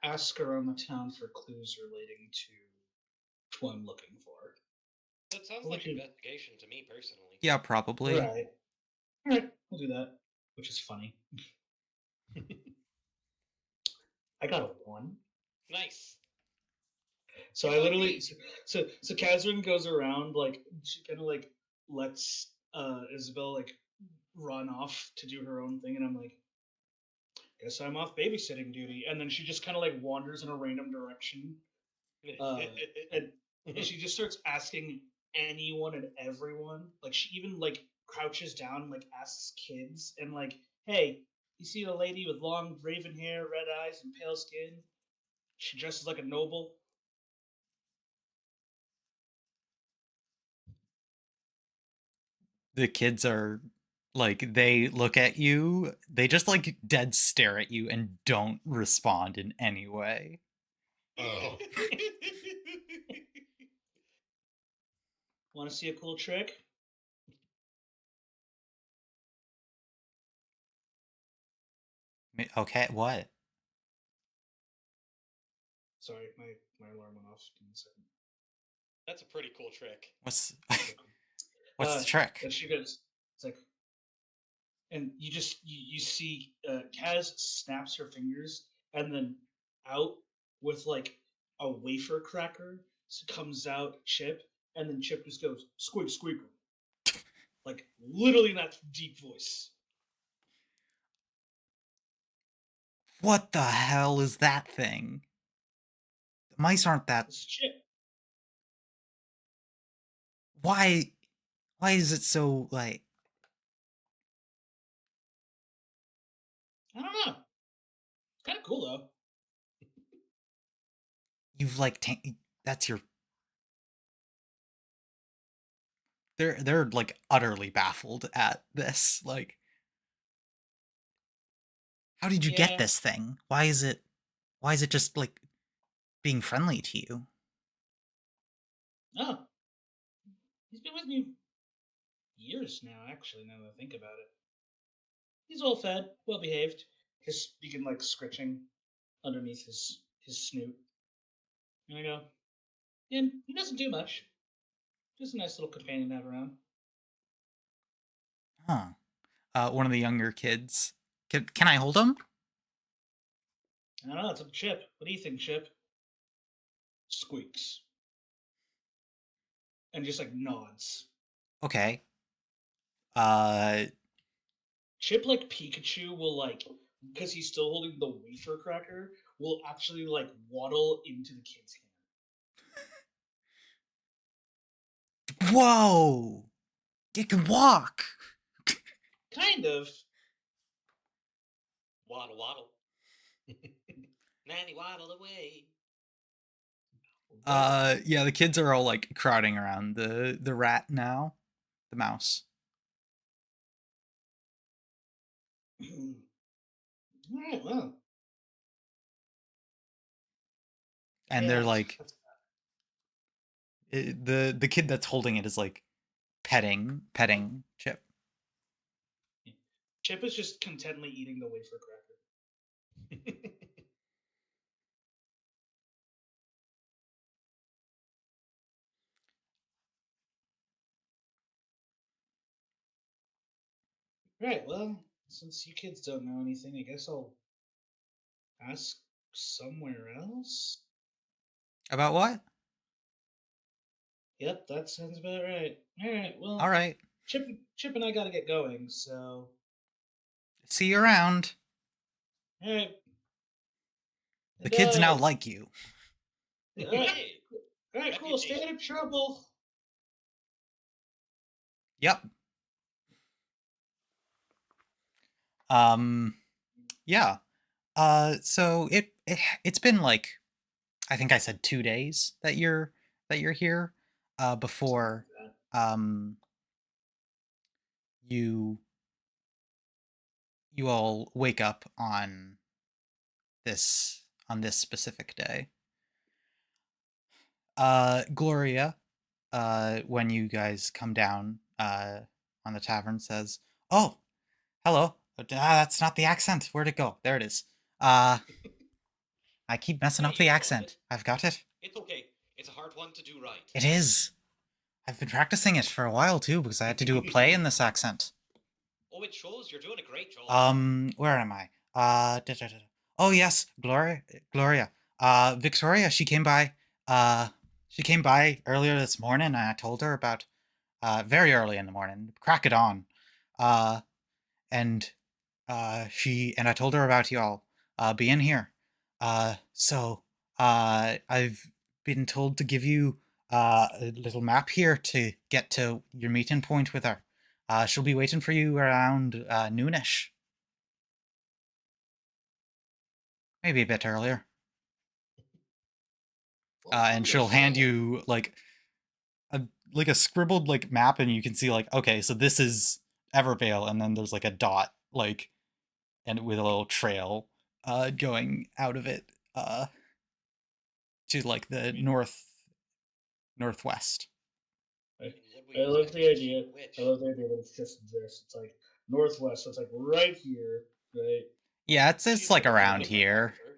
ask around the town for clues relating to who I'm looking for? That sounds What would like you? investigation to me personally. Yeah, probably. Right. All right, we'll do that. Which is funny. I got a one. Nice. So You I got literally, me. so Catherine goes around like she kind of like lets Isabel like run off to do her own thing, and I'm like, guess I'm off babysitting duty, and then she just kind of like wanders in a random direction, uh, and and she just starts asking anyone and everyone. Like she even like crouches down and like asks kids and like, hey, you see a lady with long raven hair, red eyes, and pale skin? She dresses like a noble. The kids are like, they look at you, they just like dead stare at you and don't respond in any way. Oh, Want to see a cool trick? Okay, what? Sorry, my alarm went off. Give me a second. That's a pretty cool trick. What's Okay, cool. what's the trick? And she goes, it's like, and you see Kaz snaps her fingers, and then out with like a wafer cracker comes out Chip, and then Chip just goes squeak squeak, like literally in that deep voice. What the hell is that thing? Mice aren't that. This is Chip. Why? Why is it so like? I don't know. It's kind of cool though. You've like that's your. They're like utterly baffled at this. Like, how did you get Yeah, this thing? Why is it? Why is it just like being friendly to you? Oh, he's been with me years now. Actually, now that I think about it, he's well fed, well behaved. His begin like scritching underneath his snoot. And I go, and he doesn't do much. Just a nice little companion to have around. Huh. One of the younger kids. Can I hold him? I don't know. It's up to Chip. What do you think, Chip? Squeaks and just like nods. Okay. Uh, Chip, like Pikachu, will like because he's still holding the wafer cracker, will actually like waddle into the kid's hand. whoa! It can walk. Kind of. Waddle waddle. Nanny waddle away. What? Yeah, the kids are all like crowding around the rat now, the mouse, All right. Well, and they're yeah. like the kid that's holding it is like petting Chip. Chip is just contently eating the wafer cracker. Right. Well, since you kids don't know anything, I guess I'll ask somewhere else. About what? Yep, that sounds about right. All right. All Well, right. Chip and I got to get going. So, See you around. all right. The And kids now like you. all right, Hey, all right, cool. Stay out reputation. of trouble. Yep. Um. Yeah. So it's been like I think I said 2 days that you're here. Something like Before that. um you you all wake up this specific day. Gloria, when you guys come down on the tavern, says, "Oh, hello. That's not the accent. Where'd it go? There it is. Uh, I keep messing There up the you found accent. it. I've got it. It's okay. It's a hard one to do right. It is. I've been practicing it for a while too because I had to do a play in this accent. Oh, it shows you're doing a great job. Where am I? Oh yes, Gloria. Victoria. She came by earlier this morning, and I told her about very early in the morning, crack of dawn. Uh, and I told her about y'all being here. I've been told to give you a little map here to get to your meeting point with her. She'll be waiting for you around noonish, maybe a bit earlier. Well, And she'll hand wonderful. you a like a scribbled like map, and you can see like, okay, so this is Evervale, and then there's like a dot like and with a little trail going out of it to like the I mean, northwest. I, In what I way is love that the just idea. I which? love the idea that it's just this. It's like northwest. So it's like right here, right? Yeah, it's She's like never around taken my map here. with her.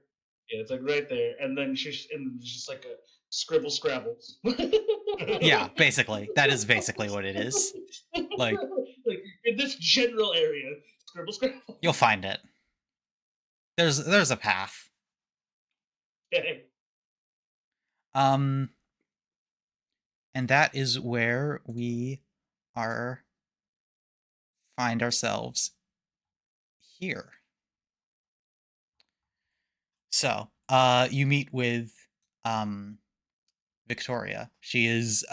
Yeah, it's like right there, and then there's just like a scribble scrabble. Yeah, basically. That is basically what it is. Like like in this general area, scribble scrabble. you'll find it. There's a path. Okay. Um and that is where we are find ourselves here. So, you meet with um Victoria. She is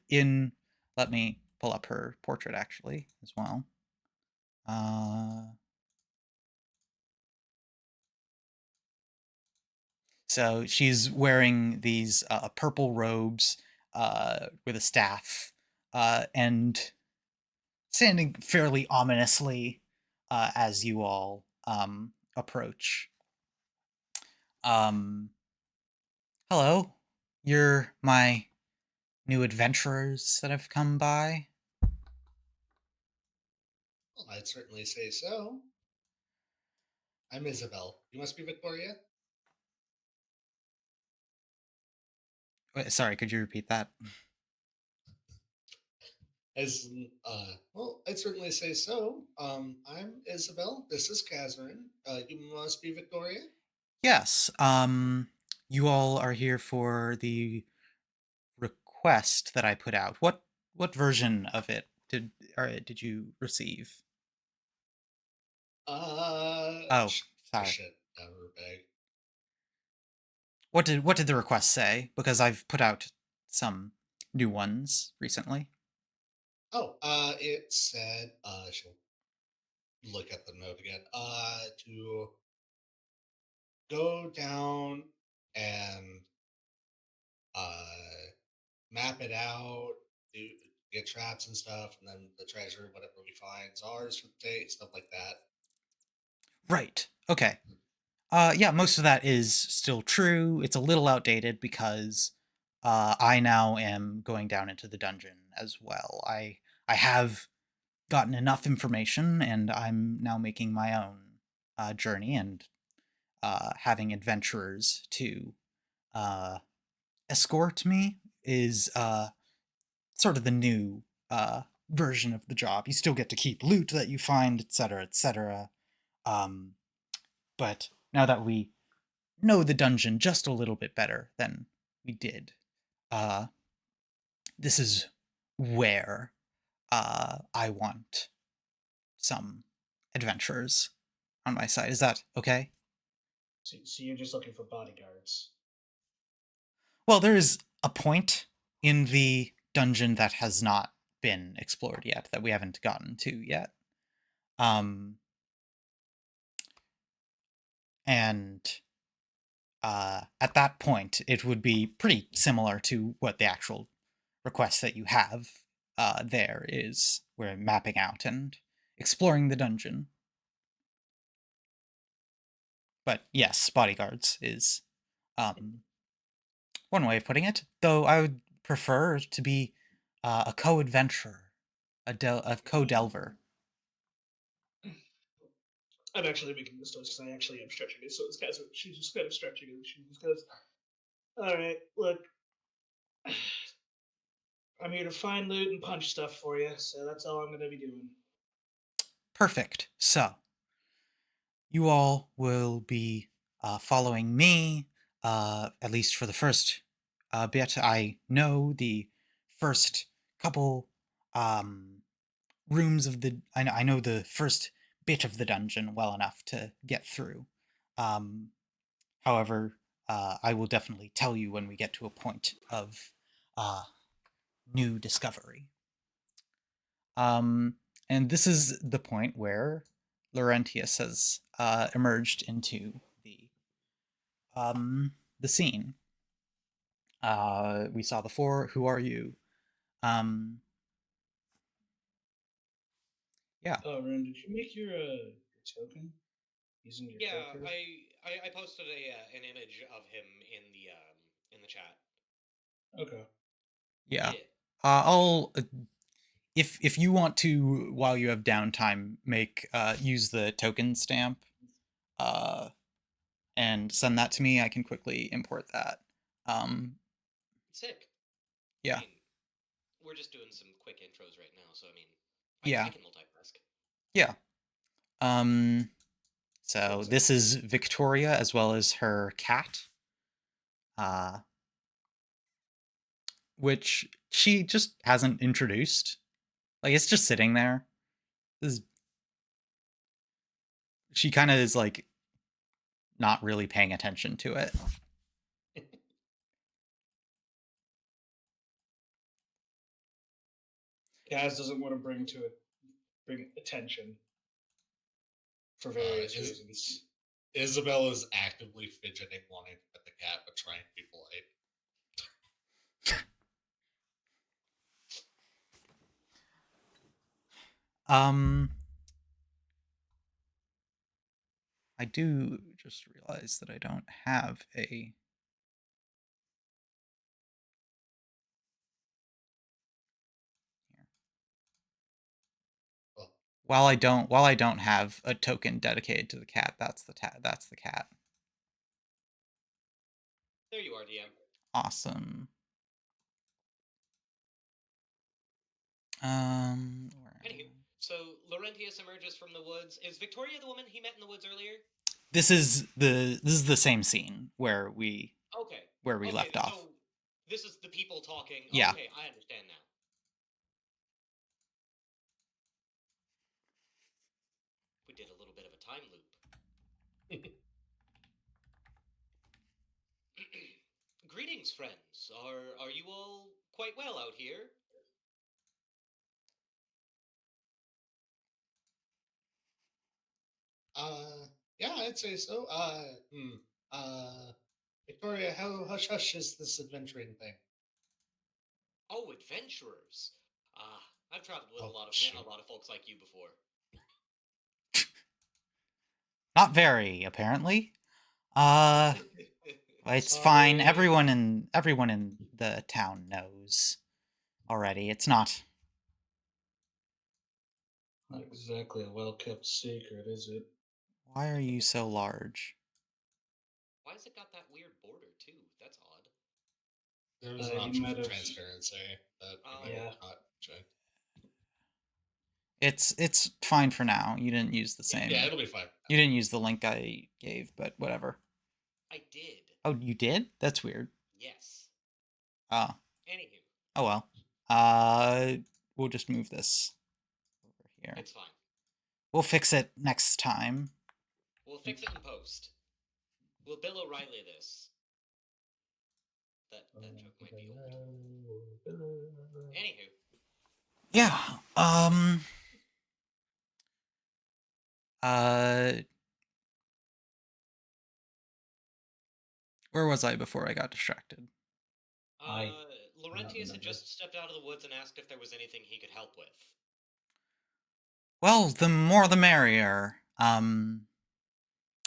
in let me pull up her portrait actually as well. Uh So she's wearing these purple robes with a staff and standing fairly ominously as you all approach. Um, Hello, you're my new adventurers that have come by? Well, I'd certainly say so. I'm Isabel. You must be Victoria? Sorry, could you repeat that? Well, I'd certainly say so. I'm Isabel. This is Catherine. You must be Victoria? Yes. You all are here for the request that I put out. What version of it did you receive? Oh, sorry. Shit, never bag. What did the request say? Because I've put out some new ones recently. Oh, it said, she'll look at the note again. To go down and uh map it out, do, get traps and stuff, and then the treasure, whatever we find, is ours for the day, stuff like that. Right. Okay. Yeah, most of that is still true. It's a little outdated because I now am going down into the dungeon as well. I have gotten enough information, and I'm now making my own journey and having adventurers to uh, escort me is sort of the new version of the job. You still get to keep loot that you find, etc., etc. Um, but now that we know the dungeon just a little bit better than we did, uh, this is where I want some adventurers on my side. Is that okay? So you're just looking for bodyguards. Well, there is a point in the dungeon that has not been explored yet, that we haven't gotten to yet. Um, and at that point, it would be pretty similar to what the actual request that you have there is. We're mapping out and exploring the dungeon. But yes, bodyguards is um, one way of putting it. Though I would prefer to be a co-adventurer, a co-delver. I'm actually making this noise because I actually am stretching it. So it's kind of she's just kind of stretching it. She just goes, "All right, look, I'm here to find loot and punch stuff for you. So that's all I'm going to be doing." Perfect. So you all will be following me, at least for the first bit. I know the first couple um, rooms of the. I know the first bit of the dungeon well enough to get through. Um, However, I will definitely tell you when we get to a point of uh, new discovery. Um, and this is the point where Laurentius has emerged into the scene. We saw before. Who are you? Um, yeah, Oh, Ren, did you make your token using your Yeah, character? I posted an image of him in the chat. Okay. yeah. Yeah. I'll if you want to, while you have downtime, make use the token stamp uh, and send that to me. I can quickly import that. Um, Sick. I yeah, mean, we're just doing some quick intros right now, so I mean, I yeah, can multitask. yeah. Um, so It's this is Victoria as well as her cat, uh, which she just hasn't introduced. Like it's just sitting there. This, she kind of is like not really paying attention to it. Kaz doesn't want to bring attention for Uh, various is reasons. Isabel is actively fidgeting, wanting to pet the cat, but trying to be polite. Um, I do just realize that I don't have a While I don't have a token dedicated to the cat, that's the cat. There you are, DM. Awesome. Where am Anywho, so Laurentius emerges from the woods. Is Victoria the woman he met in the woods earlier? this is the same scene Okay. where we Okay, left off. so this is the people talking. Yeah. Okay, I understand now. We did a little bit of a time loop. Greetings, friends. Are you all quite well out here? Uh, yeah, I'd say so. Uh, Victoria, how hush hush is this adventuring thing? Oh, adventurers. Ah, I've traveled with Oh, a shoot. lot of folks like you before. Not very, apparently. Uh it's fine. Sorry. Everyone in the town knows already. It's not. Not exactly a well kept secret, is it? Why are you so large? Why's it got that weird border too? That's odd. There was an You option might for have. transparency that you might Yeah. not check. It's fine for now. Yeah, it'll be fine. You didn't use the link I gave, but whatever. I did. Oh, you did? That's weird. Yes. Oh. Anywho, Oh well. Uh we'll just move this over here. it's fine. We'll fix it next time. We'll fix it in post. We'll Bill O'Reilly this. That joke might be old. Anywho, Yeah. Uh where was I before I got distracted? I do not Laurentius had remember. just stepped out of the woods and asked if there was anything he could help with. Well, the more the merrier.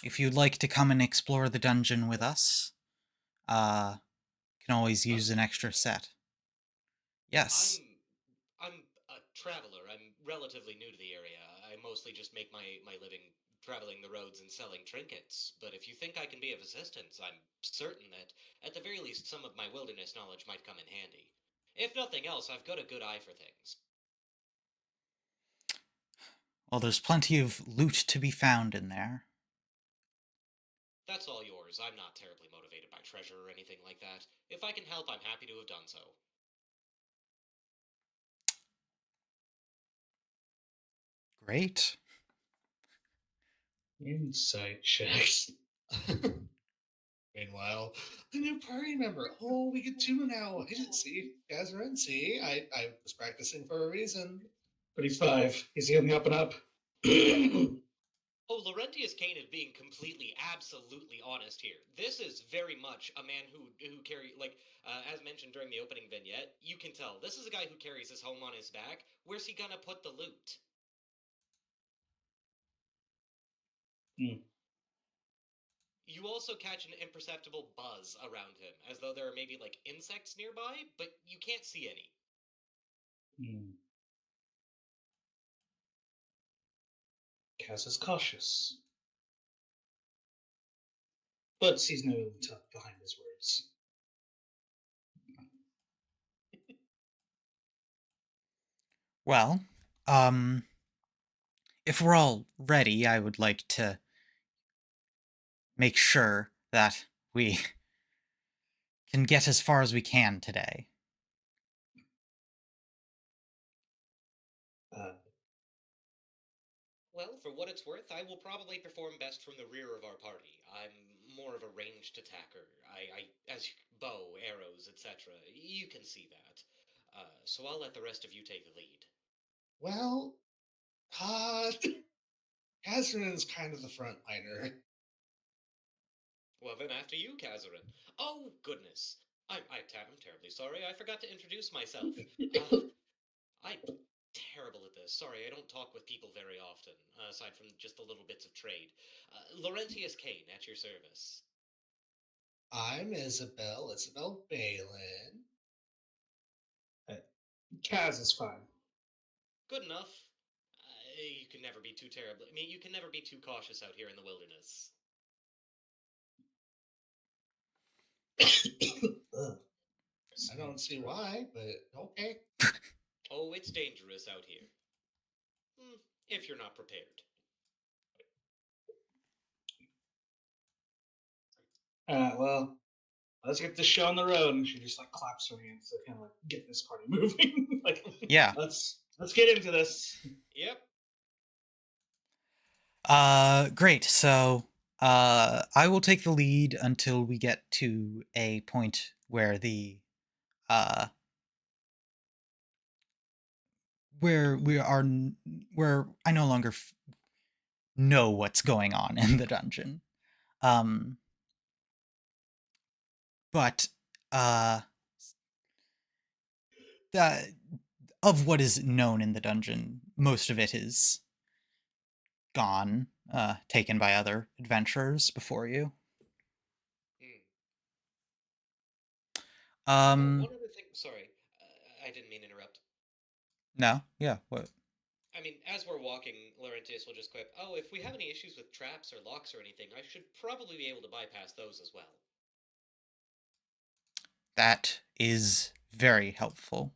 If you'd like to come and explore the dungeon with us, can always use an Dungeon? extra set. Yes. I'm a traveler. I'm relatively new to the area. I mostly just make my living traveling the roads and selling trinkets. But if you think I can be of assistance, I'm certain that at the very least some of my wilderness knowledge might come in handy. If nothing else, I've got a good eye for things. Well, there's plenty of loot to be found in there. That's all yours. I'm not terribly motivated by treasure or anything like that. If I can help, I'm happy to have done so. Great. Insight checks. Meanwhile, the new party member. Oh, we get two now. I didn't see. Guys are in. See, I was practicing for a reason. But he's 5. He's the only up and up. Oh, Laurentius Kane is being completely, absolutely honest here. This is very much a man who carry as mentioned during the opening vignette. You can tell this is a guy who carries his home on his back. Where's he gonna put the loot? Hmm. You also catch an imperceptible buzz around him, as though there are maybe like insects nearby, but you can't see any. Hmm. Kaz is cautious, but sees no intent behind his words. Well, um, if we're all ready, I would like to make sure that we can get as far as we can today. Uh, Well, for what it's worth, I will probably perform best from the rear of our party. I'm more of a ranged attacker. As bow, arrows, etc. You can see that. So I'll let the rest of you take the lead. Well, uh, Kazarin's kind of the frontliner. Well, then after you, Kazarin. Oh, goodness. I'm terribly sorry. I forgot to introduce myself. Uh, I'm terrible at this. Sorry, I don't talk with people very often, aside from just the little bits of trade. Laurentius Kane, at your service. I'm Isabel Balin. Kaz is fine. Good enough. You can never be too terrible. I mean, you can never be too cautious out here in the wilderness. Ugh, I don't sounds see rough. why, but okay. Oh, it's dangerous out here. Hmm, if you're not prepared. Well, let's get this show on the road. And she just like claps her hands to kind of like get this party moving. Like, Yeah. let's get into this. Yep. Great. So, I will take the lead until we get to a point where uh, where we are, where I no longer know what's going on in the dungeon. Um, but, uh, the, of what is known in the dungeon, most of it is gone, taken by other adventurers before you. Hmm. Oh, Um, one other thing. Sorry, I didn't mean to interrupt. no, yeah, what? I mean, as we're walking, Laurentius will just quip, "Oh, if we have any issues with traps or locks or anything, I should probably be able to bypass those as well." That is very helpful.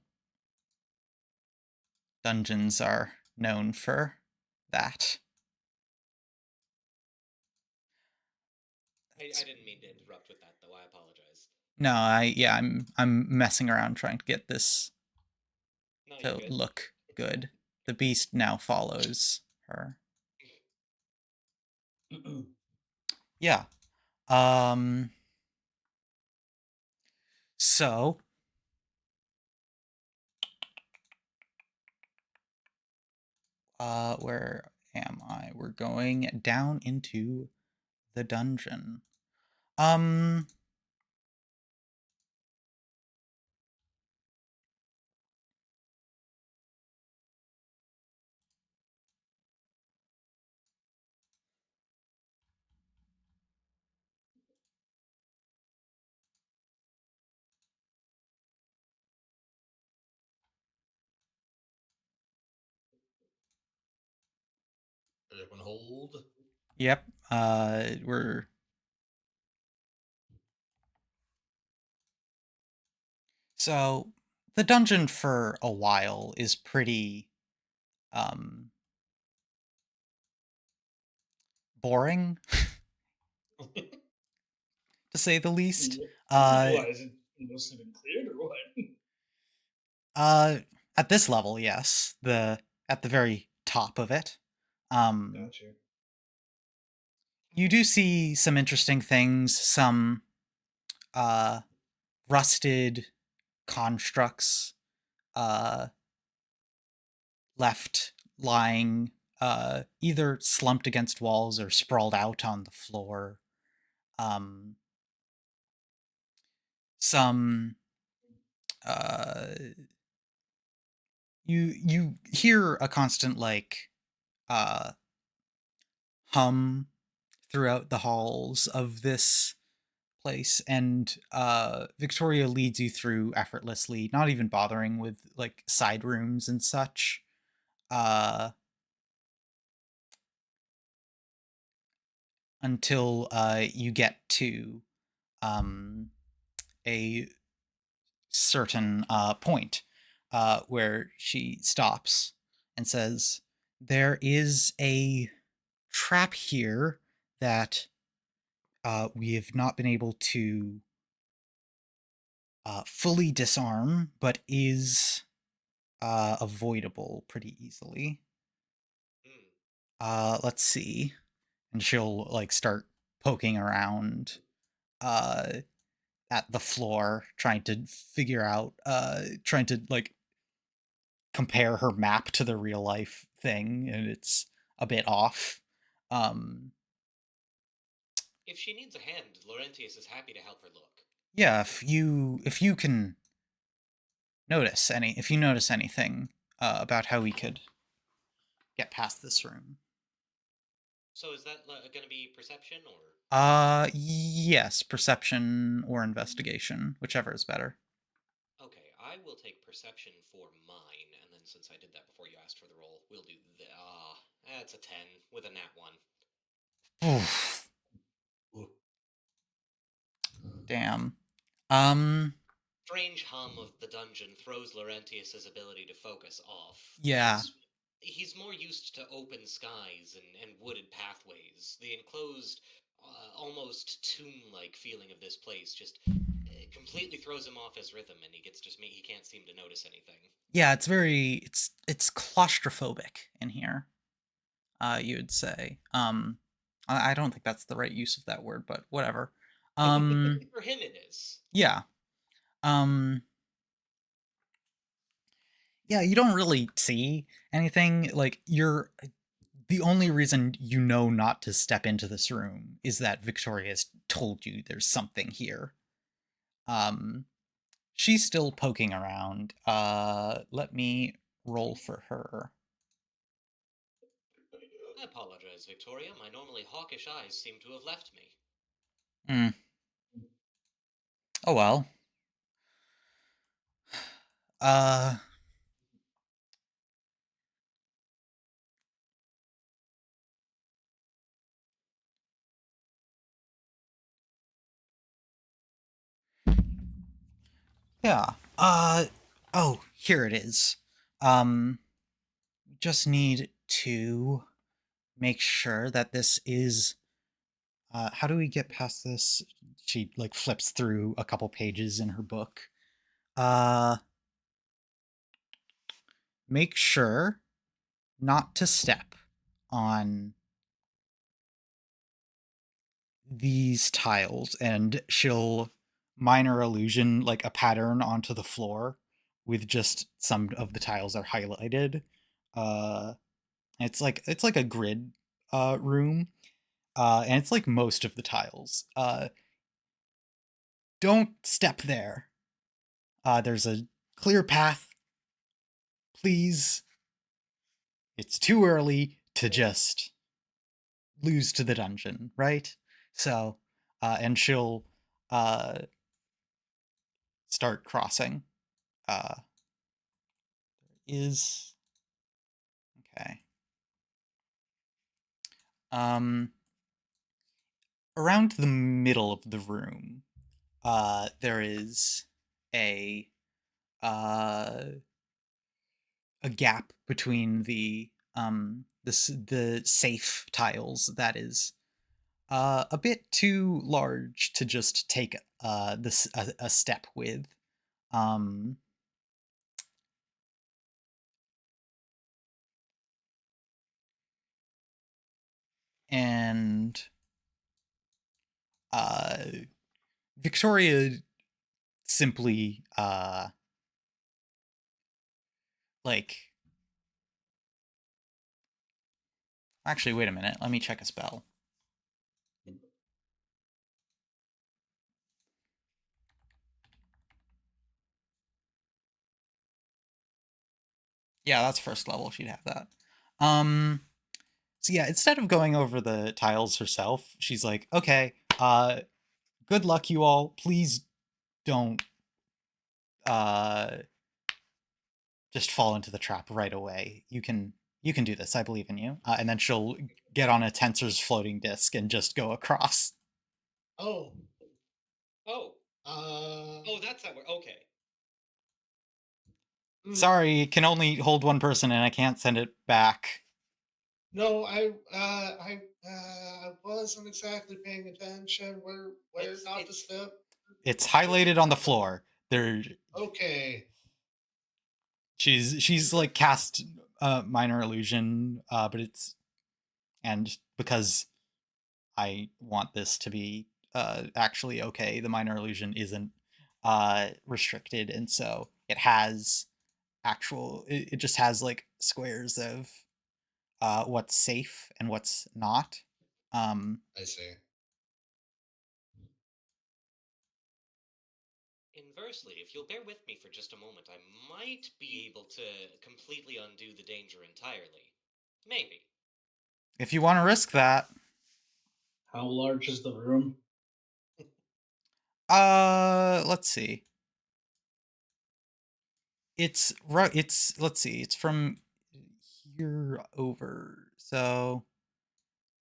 Dungeons are known for that. I didn't mean to interrupt with that, though. I apologize. No, I'm messing around trying to get this No, you're to good. look good. The beast now follows her. Yeah. Um so where am I? We're going down into the dungeon. Um Everyone hold. yep. We're so the dungeon for a while is pretty um boring to say the least. Uh Why is it mostly been cleared or what? Uh, at this level, yes. At the very top of it. Um, Gotcha. you do see some interesting things, some uh rusted constructs uh left lying either slumped against walls or sprawled out on the floor. Um, some uh you hear a constant like uh hum throughout the halls of this place, and Victoria leads you through effortlessly, not even bothering with like side rooms and such, uh until you get to um a certain point where she stops and says, there is a trap here that we have not been able to fully disarm, but is avoidable pretty easily. Hmm. Let's see. And she'll like start poking around uh, at the floor, trying to figure out, trying to like compare her map to the real life thing, and it's a bit off. Um, If she needs a hand, Laurentius is happy to help her look. yeah, if you can if you notice anything about how we could get past this room. So is that going to be perception or? Yes, perception or investigation, whichever is better. Okay, I will take perception for mine, and then since I did that before you asked for the roll. We'll do the that's a 10 with a nat 1. Oof. Ooh. Damn. Strange hum of the dungeon throws Laurentius's ability to focus off. Yeah. He's more used to open skies and wooded pathways. The enclosed, almost tomb-like feeling of this place just completely throws him off his rhythm, and he can't seem to notice anything. Yeah, it's claustrophobic in here. You would say. I don't think that's the right use of that word, but whatever. For him, it is. Yeah. Um, yeah, you don't really see anything. Like, you're the only reason you know not to step into this room is that Victoria's told you there's something here. Um, she's still poking around. Let me roll for her. I apologize, Victoria. My normally hawkish eyes seem to have left me. Hmm. Oh well. Uh, yeah. Oh, here it is. Um, just need to make sure that this is. How do we get past this? She like flips through a couple pages in her book. Uh, make sure not to step on these tiles, and she'll minor illusion like a pattern onto the floor with just some of the tiles are highlighted. Uh, it's like a grid room, and it's like most of the tiles. Don't step there. There's a clear path. Please. It's too early to just lose to the dungeon, right? So, and she'll uh, start crossing. Uh, is okay. Um, around the middle of the room, there is a uh, a gap between the safe tiles that is a bit too large to just take this a step with. Um, and uh, Victoria simply like actually wait a minute, let me check a spell. Yeah, that's first level. She'd have that. Um, so yeah, instead of going over the tiles herself, she's like, okay, good luck, you all. Please don't uh just fall into the trap right away. You can do this. I believe in you. And then she'll get on a tensor's floating disc and just go across. Oh. Oh, Uh. oh, that's how we're okay. mm, Sorry, it can only hold one person, and I can't send it back. No, I wasn't exactly paying attention. Where It's not to it's step. It's highlighted on the floor. There, Okay. she's like cast minor illusion, but it's and because I want this to be actually okay, the minor illusion isn't restricted, and so it has it just has like squares of what's safe and what's not. Um, I see. Inversely, if you'll bear with me for just a moment, I might be able to completely undo the danger entirely. Maybe. if you want to risk that, How large is the room? let's see. It's right. It's let's see. It's from here over. So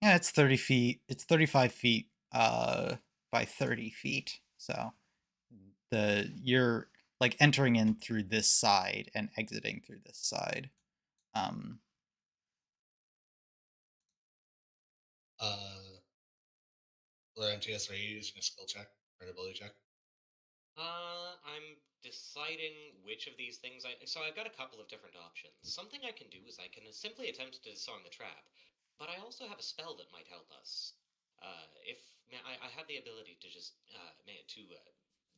yeah, it's 30 feet. It's 35 feet. By 30 feet. So you're like entering in through this side and exiting through this side. Um. Uh, Laurentius, are you using a skill check or an ability check? I'm deciding which of these things I. So I've got a couple of different options. Something I can do is I can simply attempt to disarm the trap, but I also have a spell that might help us. If I have the ability to just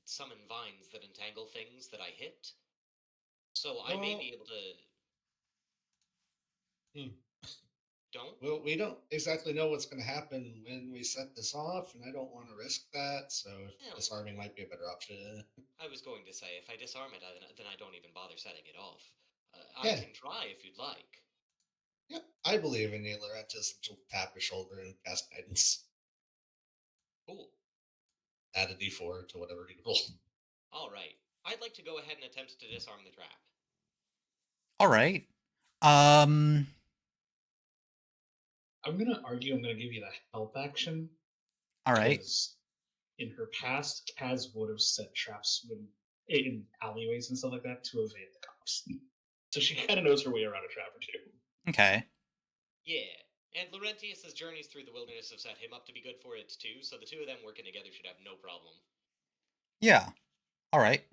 summon vines that entangle things that I hit, so I may Well, be able to. hmm. Don't. Well, we don't exactly know what's going to happen when we set this off, and I don't want to risk that. So Well, disarming might be a better option. I was going to say if I disarm it, then I don't even bother setting it off. I Yeah, can try if you'd like. yeah. I believe in you, Laurentius. She'll tap your shoulder and cast guidance. Cool. Add a d4 to whatever you roll. All right. I'd like to go ahead and attempt to disarm the trap. All right. Um. I'm gonna argue I'm gonna give you the help action All right. because in her past, Kaz would have set traps in alleyways and stuff like that to evade the cops. So she kind of knows her way around a trap or two. Okay. Yeah. And Laurentius's journeys through the wilderness have set him up to be good for it too, so the two of them working together should have no problem. Yeah. All right.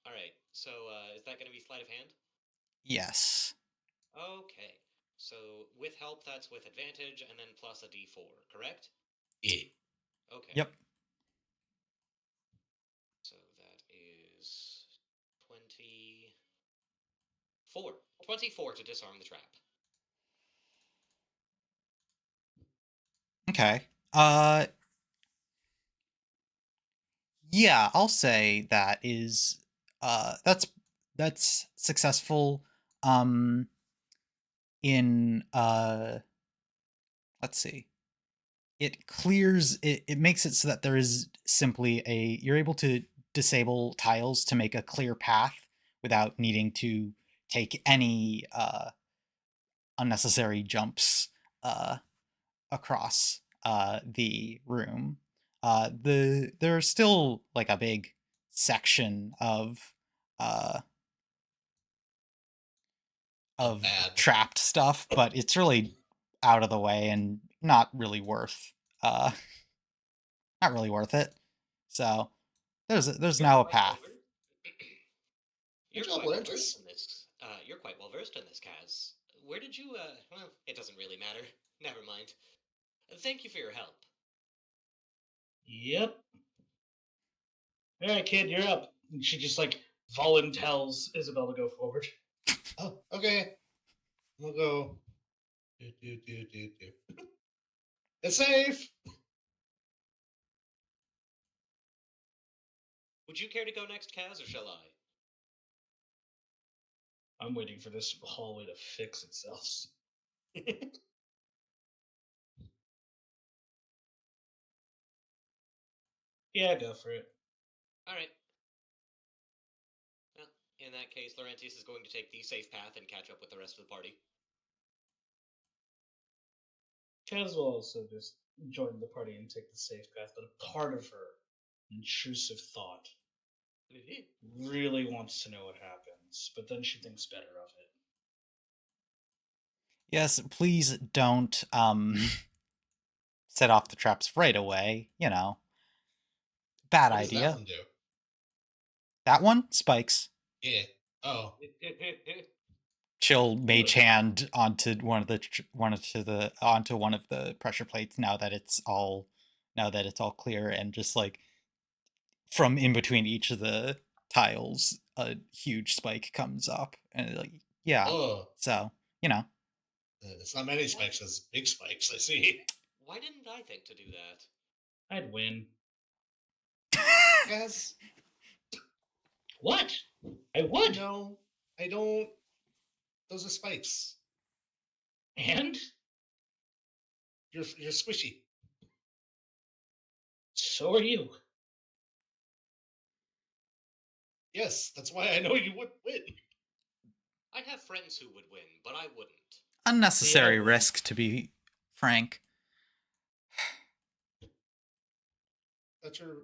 All right. So is that going to be sleight of hand? Yes. Okay. So with help, that's with advantage, and then plus a d4, correct? Yeah. Okay. Yep. So that is 24. 24 to disarm the trap. Okay. Yeah, I'll say that's successful in let's see. It makes it so that there is simply a you're able to disable tiles to make a clear path without needing to take any unnecessary jumps uh across the room. There's still like a big section uh, Of of bad. trapped stuff, but it's really out of the way and uh, not really worth it. So there's You're now a quite well path. versed. Good You're job, quite well versed Laurentius. in this. You're quite well versed in this, Kaz. Where did you? Well, it doesn't really matter. Never mind. Thank you for your help. Yep. All right, kid, you're up. And she just like voluntells Isabel to go forward. Oh, okay. We'll go. Do. It's safe. Would you care to go next, Kaz, or shall I? I'm waiting for this hallway to fix itself. Yeah, go for it. All right. Well, in that case, Laurentius is going to take the safe path and catch up with the rest of the party. Kaz will also just join the party and take the safe path, but a part of her, intrusive thought, really wants to know what happens, but then she thinks better of it. Yes, please don't set off the traps right away. Bad What does that idea. one do? That one spikes. Yeah. Oh. She'll mage Good. hand onto onto one of the pressure plates now that it's all clear, and just like from in between each of the tiles a huge spike comes up, and like, yeah, Oh. so you know It's not many why, spikes, it's big spikes, I see. why didn't I think to do that? I'd win. Yes. What? I would. No, I don't. Those are spikes. And You're squishy. so are you. Yes, that's why I know you would win. I have friends who would win, but I wouldn't. See, I Unnecessary wouldn't. risk, to be frank. That's your.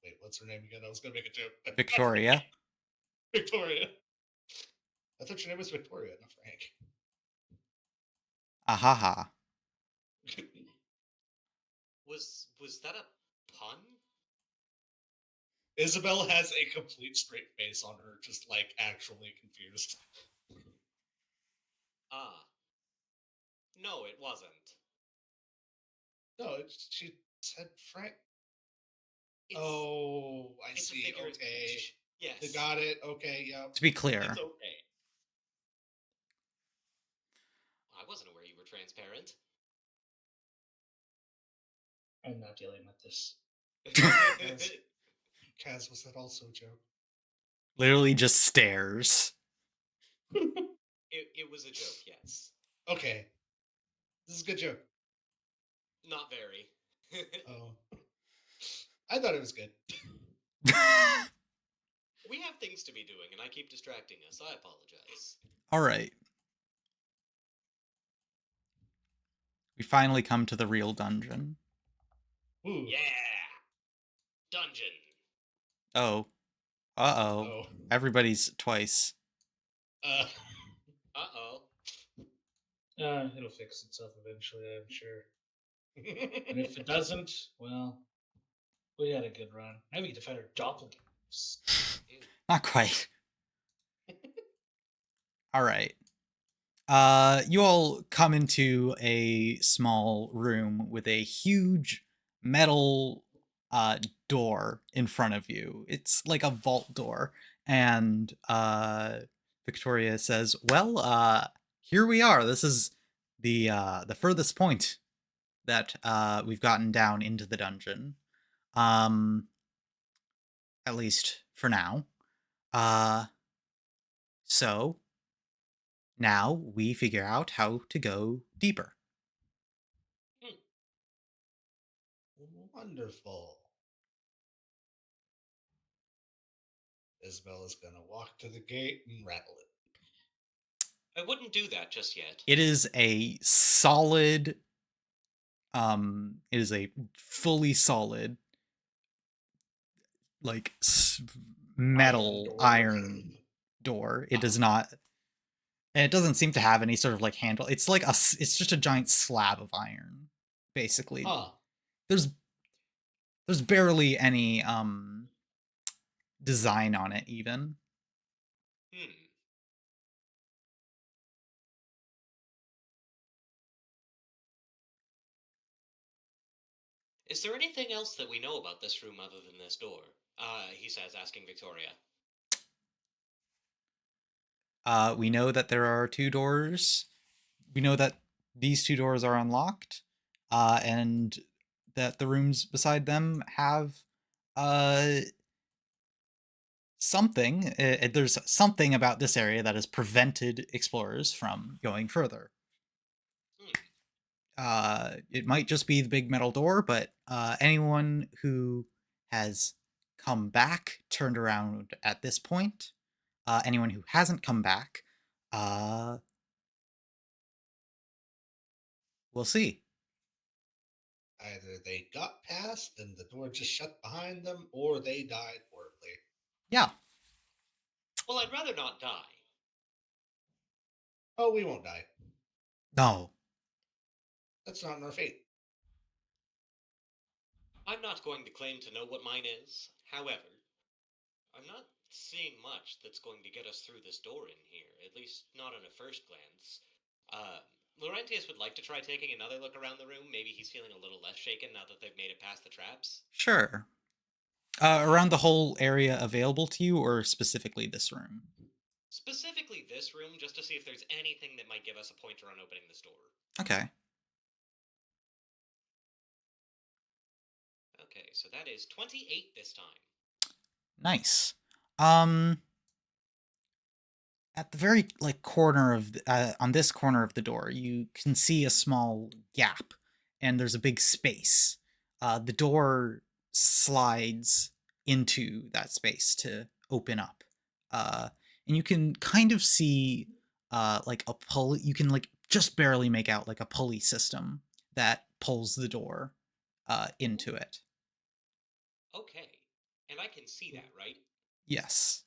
Wait, what's her name again? I was gonna make a joke, but not Victoria. Frank. Victoria. I thought your name was Victoria, not Frank. Ahaha. Was that a pun? Isabel has a complete straight face on her, just like actually confused. Ah. No, it wasn't. No, she said Frank. It's Oh, I it's a see. figure of Okay, speech. Yes. got it. Okay, yep. To be It's clear, okay. I wasn't aware you were transparent. I'm not dealing with this. Kaz, Kaz, was that also a joke? literally just stares. it was a joke, yes. Okay, this is a good joke. Not very. Oh, I thought it was good. We have things to be doing, and I keep distracting us. I apologize. All right. We finally come to the real dungeon. Ooh. Yeah! Dungeon! Oh. Uh-oh. Oh. Everybody's twice. Uh. Uh-oh. It'll fix itself eventually, I'm sure. And if it doesn't, well, we had a good run. Now we get to fight our doppelgangers. Not quite. All right. You all come into a small room with a huge metal door in front of you. It's like a vault door, and Victoria says, "Well, here we are. This is the furthest point that we've gotten down into the dungeon, um, at least for now. Uh, so now we figure out how to go deeper." Wonderful. Isabella's gonna walk to the gate and rattle it. I wouldn't do that just yet. It is a solid, it is a fully solid, like Iron metal door. iron door. It does not, and it doesn't seem to have any sort of like handle. It's like it's just a giant slab of iron, basically. Huh. There's there's barely any design on it even. Hmm. Is there anything else that we know about this room other than this door? He says, asking Victoria. We know that there are two doors. We know that these two doors are unlocked, and that the rooms beside them have uh, something. There's something about this area that has prevented explorers from going further. Hmm. It might just be the big metal door, but anyone who has come back, turned around at this point, anyone who hasn't come back, uh, we'll see. Either they got past and the door just shut behind them, or they died horribly. Yeah. Well, I'd rather not die. Oh, we won't die. No. That's not in our fate. I'm not going to claim to know what mine is. However, I'm not seeing much that's going to get us through this door in here, at least not on a first glance. Uh, Laurentius would like to try taking another look around the room. Maybe he's feeling a little less shaken now that they've made it past the traps. Sure. Around the whole area available to you, or specifically this room? Specifically this room, just to see if there's anything that might give us a pointer on opening this door. Okay. Okay, so that is 28 this time. Nice. At the very like corner of on this corner of the door, you can see a small gap, and there's a big space. The door slides into that space to open up, uh, and you can kind of see like a pulley. You can like just barely make out like a pulley system that pulls the door into it. Okay. And I can see that, right? Yes,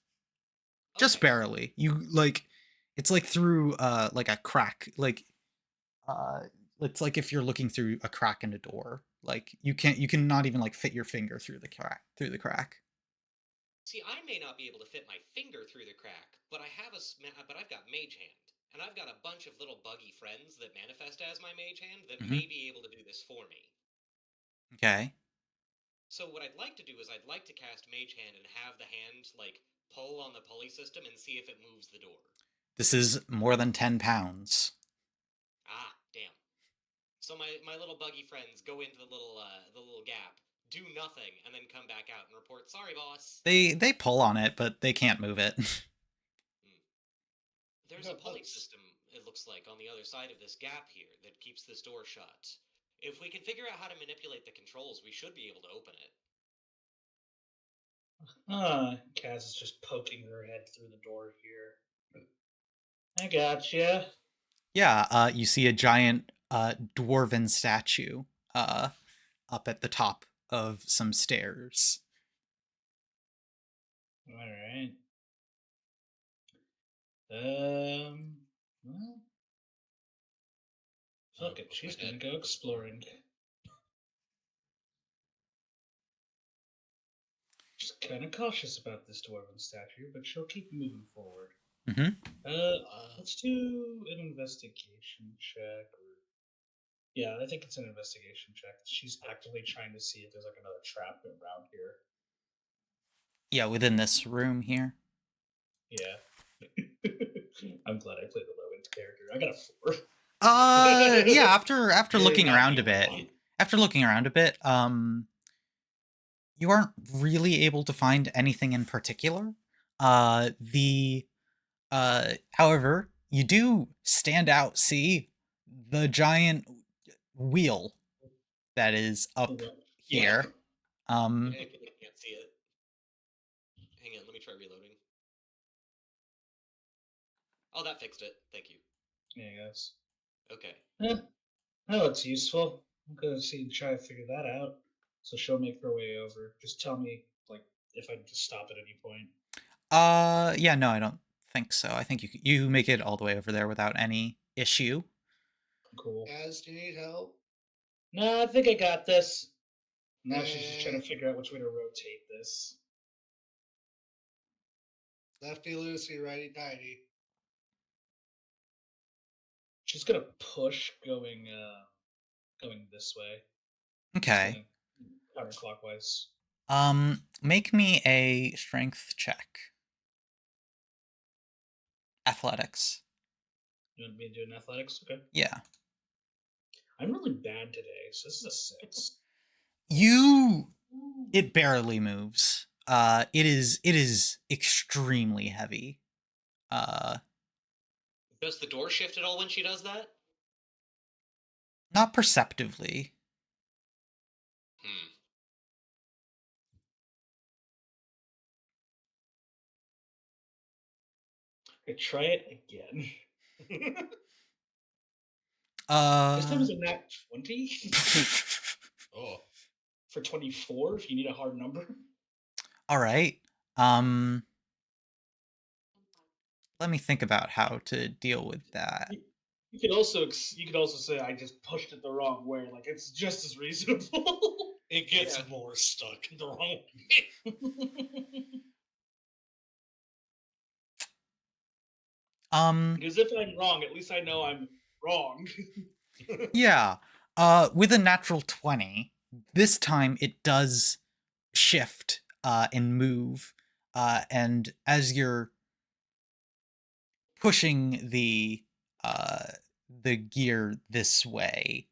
just Okay. barely. You like it's like through like a crack, uh it's like if you're looking through a crack in a door. Like you can not even like fit your finger through the crack. See, I may not be able to fit my finger through the crack, but but I've got Mage Hand, and I've got a bunch of little buggy friends that manifest as my Mage Hand that Hmm. may be able to do this for me. Okay. So what I'd like to do is I'd like to cast Mage Hand and have the hand like pull on the pulley system and see if it moves the door. This is more than 10 pounds. Ah, damn. So my little buggy friends go into the little gap, do nothing, and then come back out and report, "Sorry, boss." They pull on it, but they can't move it. Hmm. There's a Yeah, pulley that's system, it looks like, on the other side of this gap here that keeps this door shut. If we can figure out how to manipulate the controls, we should be able to open it. Kaz is just poking her head through the door here. I gotcha. Yeah, you see a giant dwarven statue up at the top of some stairs. All right. Well, I'm gonna fuck it. poke my She's head gonna go through this door. exploring. She's kind of cautious about this dwarven statue, but she'll keep moving forward. Hmm. Uh, Uh, let's do an investigation check. Yeah, I think it's an investigation check. She's actively trying to see if there's like another trap around here. Yeah, within this room here. Yeah. I'm glad I played the low end character. I got a 4. Yeah, after you're looking not around the a only bit, one. you aren't really able to find anything in particular. The however, you do stand out see the giant wheel that is up Yeah. here. Um I can't see it. Hang on, let me try reloading. Oh, that fixed it. Thank you. Yeah, guys. Okay. Eh, that looks useful. I'm gonna see and try to figure that out. So she'll make her way over. Just tell me, like, if I need to stop at any point. yeah, no, I don't think so. I think you make it all the way over there without any issue. Cool. Guys, do you need help? No, I think I got this. Now she's just trying Eh, to figure out which way to rotate this. lefty loosey, righty tighty. She's gonna push going this way. She's Okay. gonna counterclockwise. Make me a strength check. Athletics. You want me to do an athletics? Okay. Yeah. I'm really bad today, so this is a 6. You it barely moves. It is extremely heavy. Uh Does the door shift at all when she does that? Not perceptively. Hmm. Okay, try it again. This time Uh is a nat 20 Oh, for 24 if you need a hard number. all right. Um Let me think about how to deal with that. You, you could also say I just pushed it the wrong way. Like it's just as reasonable. it gets Yeah. more stuck the wrong way. Um Because if I'm wrong, at least I know I'm wrong. yeah. With a natural 20, this time it does shift and move. And as you're pushing uh the gear this way,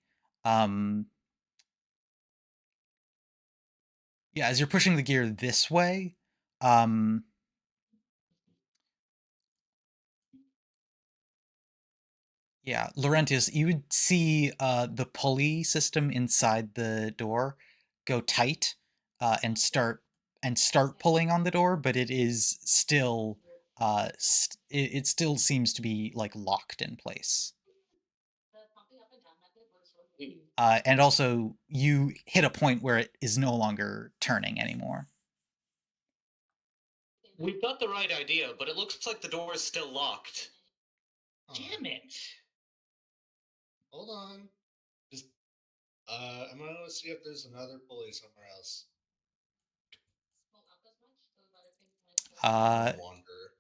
um yeah, as you're pushing the gear this way, um yeah, Laurentius, you would see the pulley system inside the door go tight and start and start pulling on the door, but it is still it still seems to be like locked in place. Hmm. And also, you hit a point where it is no longer turning anymore. We've got the right idea, but it looks like the door is still locked. Damn it! Hold on. Just I'm gonna see if there's another pulley somewhere else. I'm Uh, gonna wander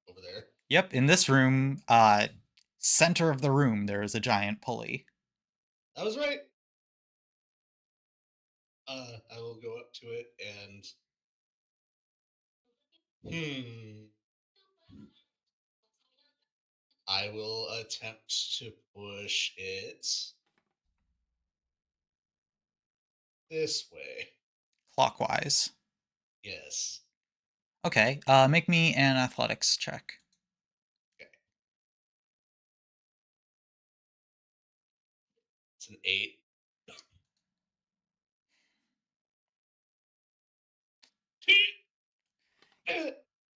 over there. yep, in this room, center of the room, there is a giant pulley. I was right. I will go up to it and hmm. I will attempt to push it this way. Clockwise. Yes. Okay, make me an athletics check. Okay. It's an 8.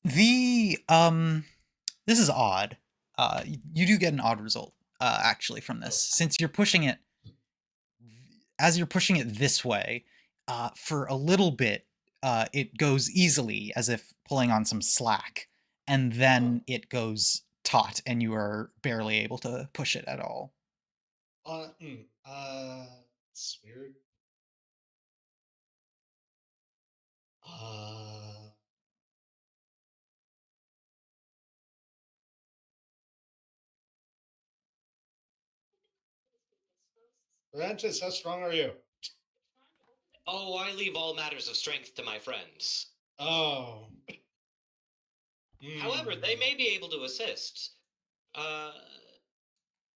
The this is odd. You do get an odd result actually from this, Oh. since you're pushing it as you're pushing it this way. For a little bit, it goes easily, as if pulling on some slack, and Huh. then it goes taut, and you are barely able to push it at all. It's weird. Uh, Francis, how strong are you? Oh, I leave all matters of strength to my friends. Oh. However, they Hmm. may be able to assist. Uh,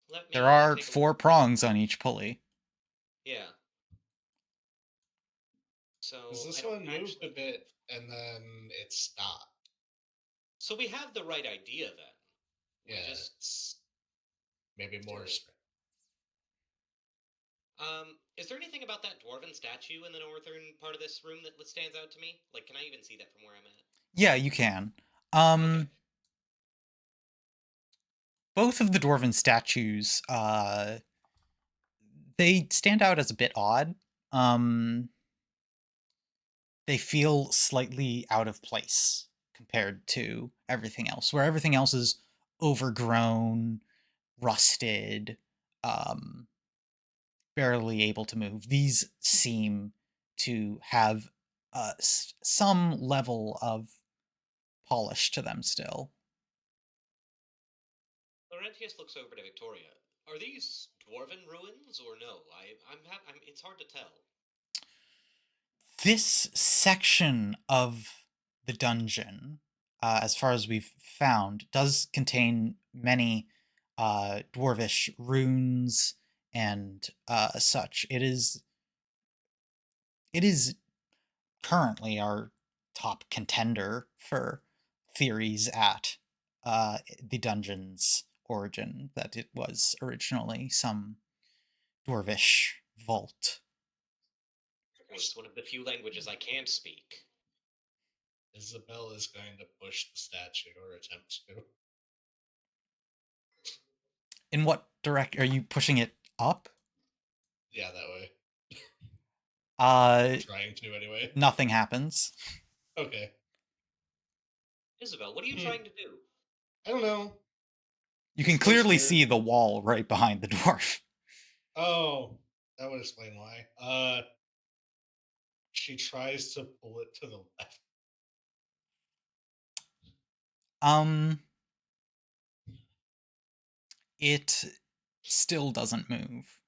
Let There me are take a look. 4 prongs on each pulley. Yeah. Because So I this don't one moved a actually have. bit and then it stopped. So we have the right idea then. We Yeah, just it's maybe more still. strength. Is there anything about that dwarven statue in the northern part of this room that stands out to me? Like, can I even see that from where I'm at? Yeah, you can. Okay. Both of the dwarven statues, they stand out as a bit odd. Um, they feel slightly out of place compared to everything else, where everything else is overgrown, rusted, um, barely able to move. These seem to have some level of polish to them still. Laurentius looks over to Victoria. Are these dwarven ruins or no? It's hard to tell. This section of the dungeon, as far as we've found, does contain many dwarvish runes and such. It is currently our top contender for theories at the dungeon's origin, that it was originally some dwarvish vault. Of course, one of the few languages I can't speak. Isabel is going to push the statue or attempt to. In what direct are you pushing it up? Yeah, that way. Uh, Trying to anyway. Nothing happens. Okay. Isabel, what are you Hmm. trying to do? I don't know. You can Still clearly scared. see the wall right behind the dwarf. Oh, that would explain why. She tries to pull it to the left. Um, it still doesn't move.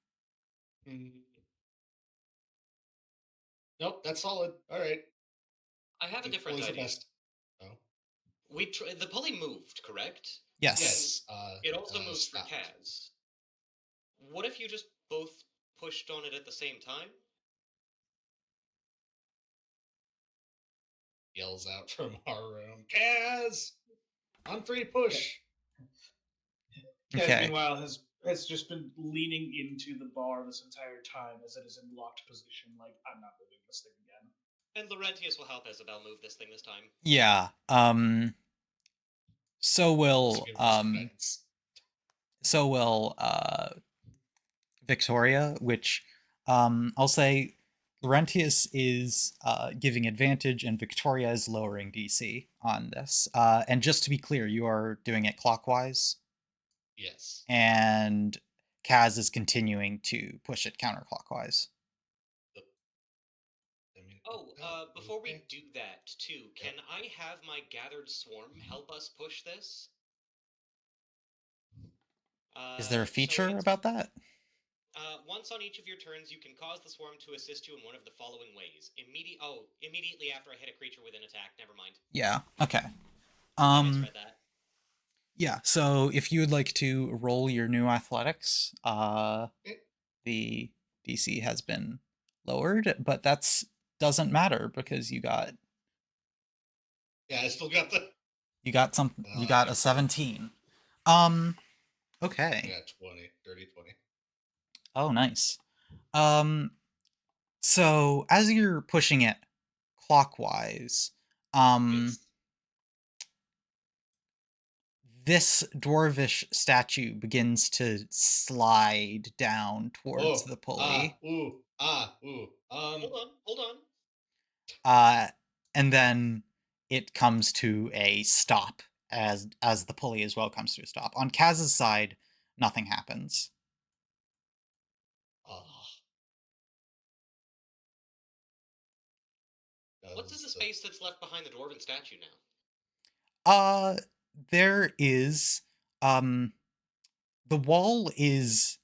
Hmm. Nope, that's solid. All right. I have I a think different pulleys are idea. best. Oh. The pulley moved, correct? Yes. And Yes. it also moved for Stopped. Kaz. What if you just both pushed on it at the same time? Yells out from our room. Kaz! On 3, Yeah. push! Kaz, Okay. meanwhile, has just been leaning into the bar this entire time as it is in locked position. Like, I'm not moving this thing again. And Laurentius will help Isabel move this thing this time. Yeah. So Also will give her some guidance. so will Victoria, which I'll say Laurentius is giving advantage and Victoria is lowering DC on this. And just to be clear, you are doing it clockwise, Yes. and Kaz is continuing to push it counterclockwise. I mean, Oh, before we okay. do that, too, Yep. can I have my gathered swarm help us push this? Is there a So feature it's about that? once on each of your turns, you can cause the swarm to assist you in one of the following ways. Immediately after I hit a creature within attack. Never mind. Yeah. Okay. I Um. misread that. Yeah. So if you would like to roll your new athletics, Okay. the DC has been lowered, but that's doesn't matter because Yeah, I still got the. you I got a got 20. 17. I Okay. got 20. Dirty 20. Oh, nice. Um so as you're pushing it clockwise, um Yes. this dwarvish statue begins to slide down towards Oh. the pulley. Ooh. Hold on. Uh and then it comes to a stop as the pulley as well comes to a stop. On Kaz's side, nothing happens. Ah. What's in the Does the. space that's left behind the dwarven statue now? Uh there is um the wall is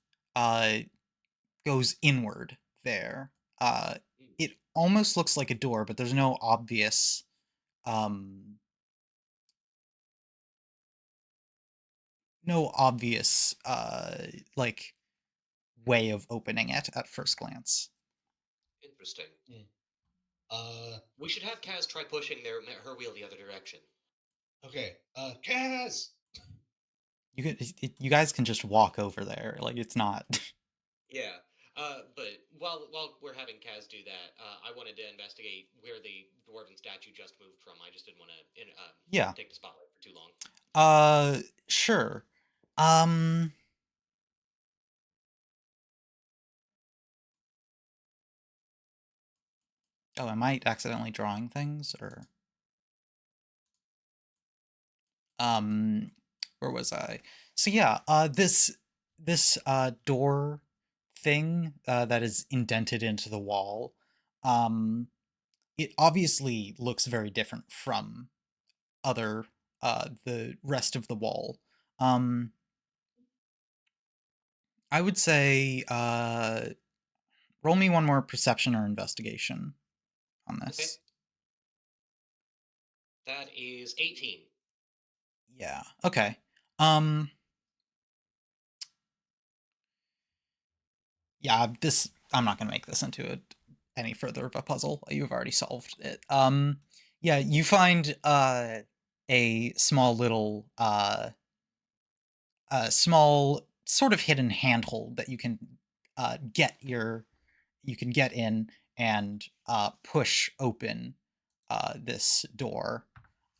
goes inward there. Hmm. It almost looks like a door, but there's um no obvious like way of opening it at first glance. Interesting. Hmm. Uh. We should have Kaz try pushing her wheel the other direction. Okay. Kaz! You guys can just walk over there. Like it's not. Yeah. But while we're having Kaz do that, I wanted to investigate where the dwarven statue just moved from. I just didn't want to Yeah. take the spotlight for too long. Sure. Um oh, am I accidentally drawing things or um where was I? So yeah, this door thing that is indented into the wall, um it obviously looks very different from other the rest of the wall. um I would say roll me one more perception or investigation on Okay. this. That is 18. Yeah, okay. um yeah, this I'm not gonna make this into any further of a puzzle. You've already solved it. Yeah, you find a small little a small sort of hidden handhold that you can get in and push open this door.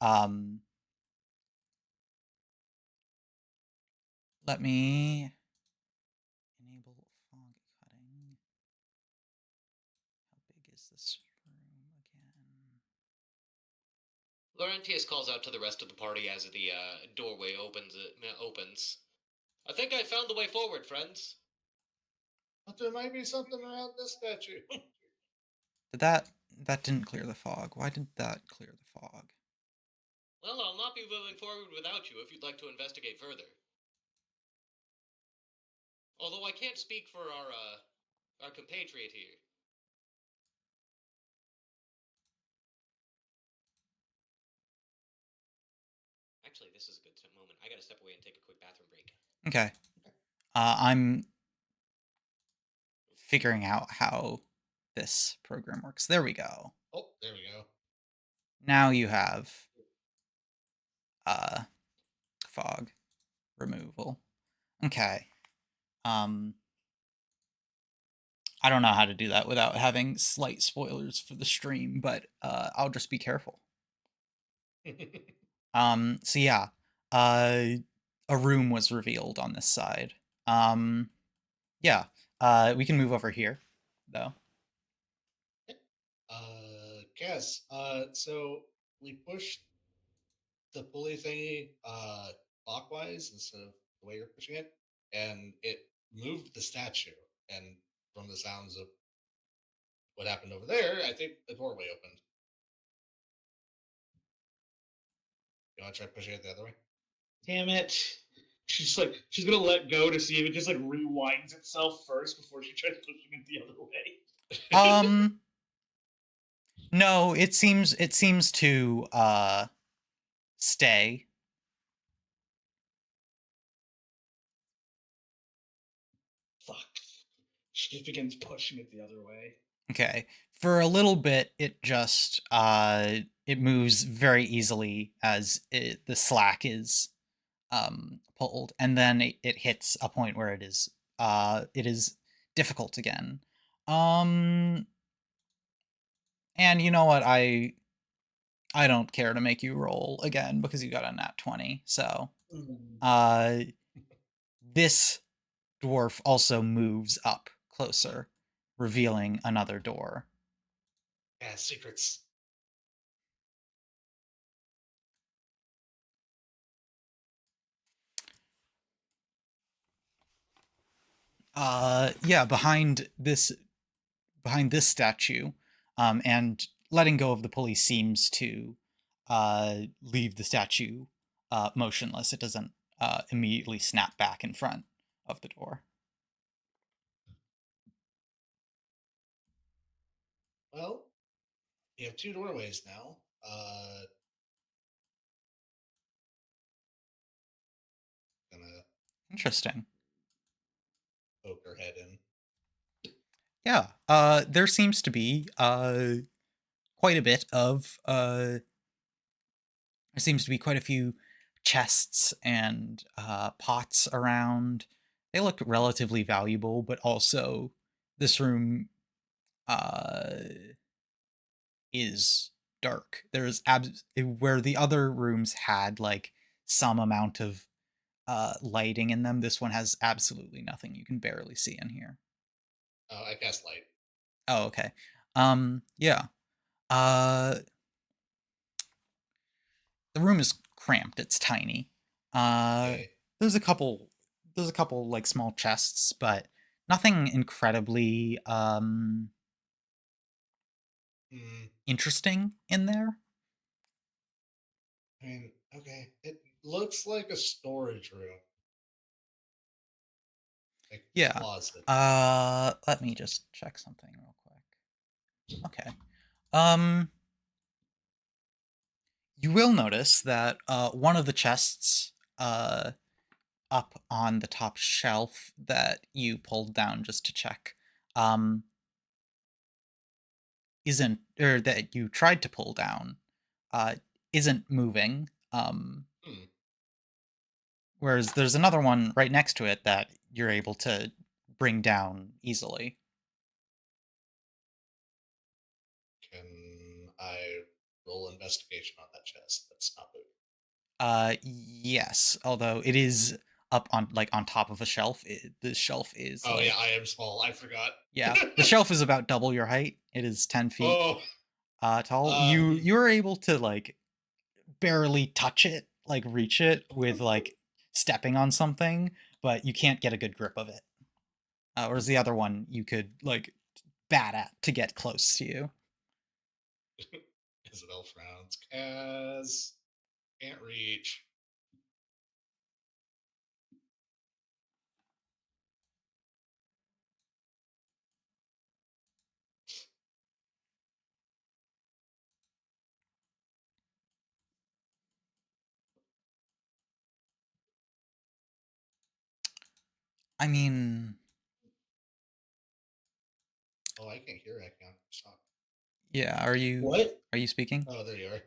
Um, Let me enable fog cutting. How big is this room again? Laurentius calls out to the rest of the party as the doorway opens. I think I found the way forward, friends. But there might be something around this statue. Did that didn't clear the fog? Why did that clear the fog? Well, I'll not be moving forward without you if you'd like to investigate further. Although I can't speak for our compatriot here. Actually, this is a good moment. I gotta step away and take a quick bathroom break. Okay. I'm figuring out how this program works. There we go. Oh, there we go. Now you have uh, fog removal. Okay. Um, I don't know how to do that without having slight spoilers for the stream, but I'll just be careful. So yeah, uh, a room was revealed on this side. Um, yeah, we can move over here, though. Kaz, so we pushed the pulley thingy clockwise instead of the way you're pushing it, and it moved the statue. And from the sounds of what happened over there, I think the doorway opened. You want to try pushing it the other way? Damn it. She's gonna let go to see if it just like rewinds itself first before she tries pushing it the other way. Um, no, it seems to stay. Fuck. She just begins pushing it the other way. Okay. For a little bit, it just it moves very easily as the slack is pulled, and then it hits a point where it is difficult again. Um, and you know what? I don't care to make you roll again because you got a nat 20. So, Mm. uh, this dwarf also moves up closer, revealing another door. Yeah, secrets. Yeah, behind this statue, and letting go of the pulley seems to leave the statue motionless. It doesn't immediately snap back in front of the door. Well, you have two doorways now. Gonna Interesting. poke her head in. Yeah, there seems to be quite a bit of there seems to be quite a few chests and pots around. They look relatively valuable, but also this room uh, is dark. Where the other rooms had like some amount of lighting in them. This one has absolutely nothing. You can barely see in here. I cast light. Oh, okay. Yeah. Uh, the room is cramped. It's tiny. Uh, Okay. there's a couple. There's a couple like small chests, but nothing incredibly Hmm. interesting in there. I mean, okay. It looks like a storage room, like Yeah. closet. Let me just check something real quick. Okay. Um, you will notice that one of the chests up on the top shelf that you pulled down just to check um, isn't, or that you tried to pull down, uh, isn't moving. Hmm. Whereas there's another one right next to it that you're able to bring down easily. Can I roll investigation on that chest? That's not moving. Yes, although it is up on like on top of a shelf. The shelf is Oh yeah, like, I am small. I forgot. yeah, the shelf is about double your height. It is 10 feet Oh, tall. You hmm. you were able to like barely touch it, like reach it with like stepping on something, but you can't get a good grip of it. Whereas the other one you could like bat at to get close to you. Isabel frowns. Kaz can't reach. I mean, Oh, I can't hear Ekon. Stop. yeah. What? Are you speaking? Oh, there you are.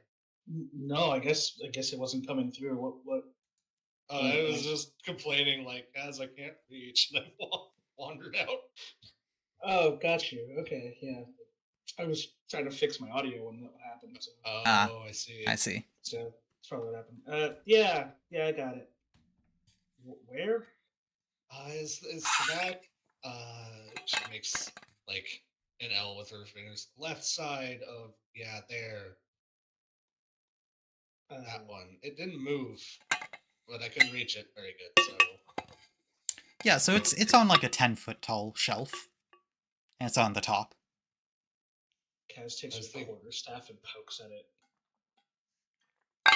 No, I guess it wasn't coming through. What I am was I? just complaining, like, Kaz, I can't reach, and I wandered out. Oh, got you. Okay, yeah. I was trying to fix my audio when that happened, Ah, Oh, I see. I see. so that's probably what happened. Yeah, yeah, I got it. Where? Is the back? She makes like an L with her fingers. Left side of, yeah, there. That Uh, one. It didn't move, but I couldn't reach it very good. So Yeah, so it's on like a 10-foot tall shelf, and it's on the top. Kaz I takes her was thinking, quarterstaff and pokes at it.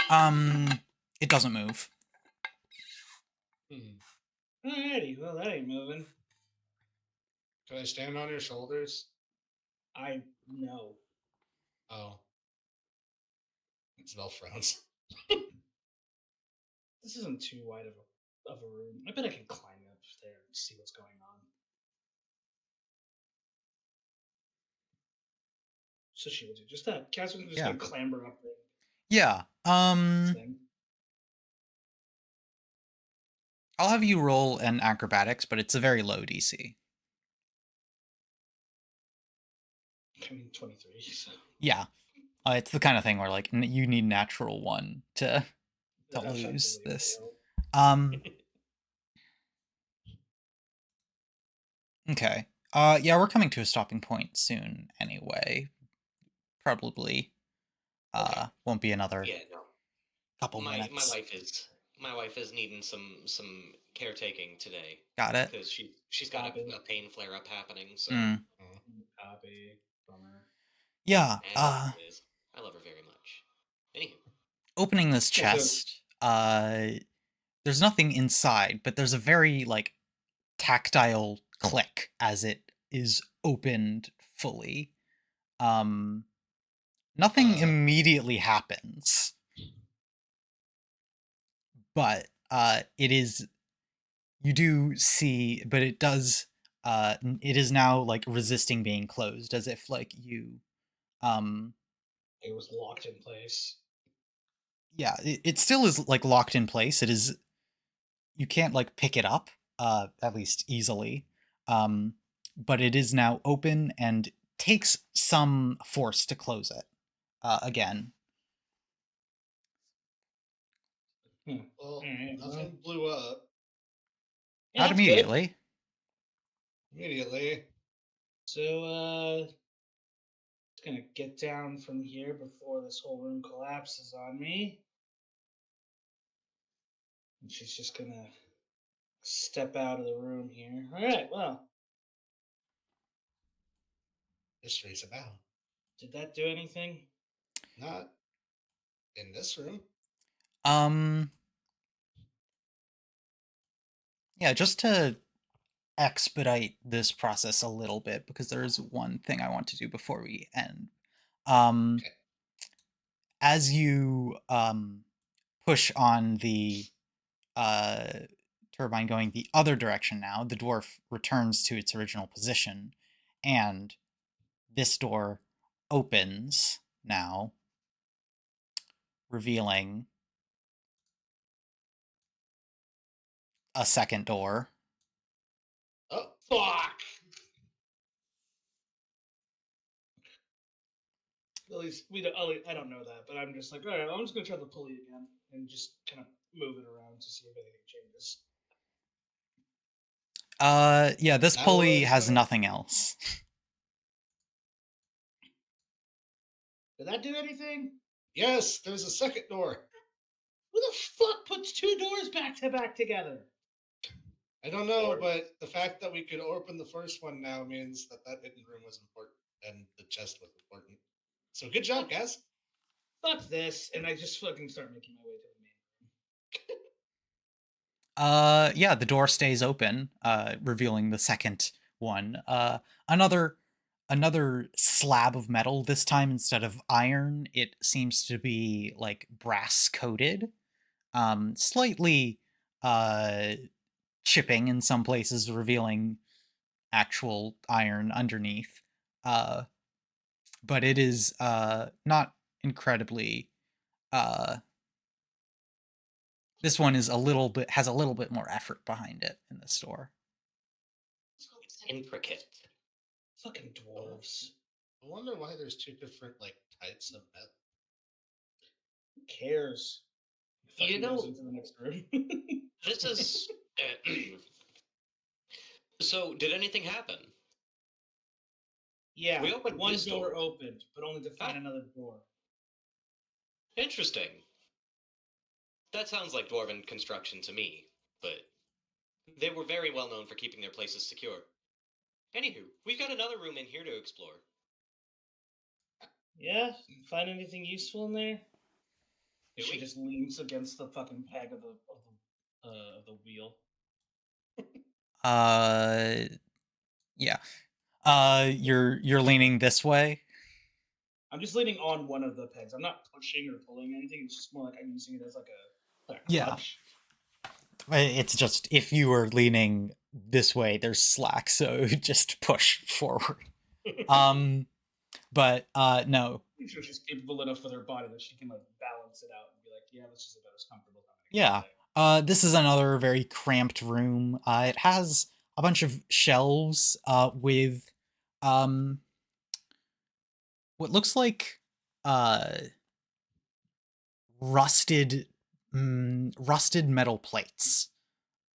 Um, it doesn't move. hmm, Alrighty, well that ain't moving. can I stand on your shoulders? I know. Oh, Isabel frowns. This isn't too wide of a room. I bet I can climb up there and see what's going on. So she will do just that. Catherine's just Yeah. gonna clamber up the Yeah. thing. I'll have you roll an acrobatics, but it's a very low DC. I mean, 23. So Yeah. It's the kind of thing where like you need natural one to lose effectively this. failed. Um. Okay. Yeah, we're coming to a stopping point soon anyway. Probably. Okay. Won't be another Yeah, no. couple My minutes. wife is needing some caretaking today Got it. because she's got Copy. a pain flare up happening. So, Hmm. Oh, Copy. Bummer. Yeah. as is, I love her very much. Anywho, Opening this Yeah, goes. chest. There's nothing inside, but there's a very like tactile click as it is opened fully. Um, Nothing uh, immediately happens, but it is you do see, but it does. It is now like resisting being closed, as if like you. Um, It was locked in place. yeah, it still is like locked in place. It is you can't like pick it up, at least easily. Um, but it is now open and takes some force to close it again. Hmm. well, Alright, well. nothing blew up Yeah, Not that's good. immediately. immediately. So, just gonna get down from here before this whole room collapses on me. And she's just gonna step out of the room here. Alright, well, Mysteries abound. did that do anything? Not in this room. Um, yeah, just to expedite this process a little bit because there is one thing I want to do before we end. Um, Okay. as you push on the uh, turbine going the other direction now, the dwarf returns to its original position, and this door opens now, revealing a second door. Oh, Fuck! At least we don't, I don't know that, but I'm just like, alright, I'm just gonna try the pulley again and just kind of move it around to see if anything changes. Yeah, this that pulley was has gonna. nothing else. Did that do anything? Yes, there's a second door. Who the fuck puts two doors back to back together? I don't know, Or but the fact that we could open the first one now means that that hidden room was important and the chest was important. So good job, fuck, guys. fuck this, and I just fucking start making my way to the main. Yeah, the door stays open, revealing the second one. Another another slab of metal. This time instead of iron, it seems to be like brass coated. Slightly uh chipping in some places, revealing actual iron underneath. Uh, but it is not incredibly uh this one is a little bit has a little bit more effort behind it in the store. it's intricate. Fucking I won- dwarves. I wonder why there's two different like types of metal. Who cares? You Fucking goes know, into the next room. this is. So, did anything happen? Yeah, We opened one this door door. opened, but only to find Ah, another door. interesting. That sounds like dwarven construction to me, but they were very well known for keeping their places secure. Anywho, we've got another room in here to explore. Yeah, find anything useful in there? Do She we? just leans against the fucking peg of the wheel. Uh, yeah. You're leaning this way. I'm just leaning on one of the pegs. I'm not pushing or pulling anything. It's just more like I'm using it as like a Yeah. crutch. It's just if you were leaning this way, there's slack, so just push forward. Um, but no. I'm sure she's capable enough with her body that she can like balance it out and be like, yeah, this is about as comfortable as I'm gonna get Yeah. today. This is another very cramped room. It has a bunch of shelves with um what looks like uh rusted rusted metal plates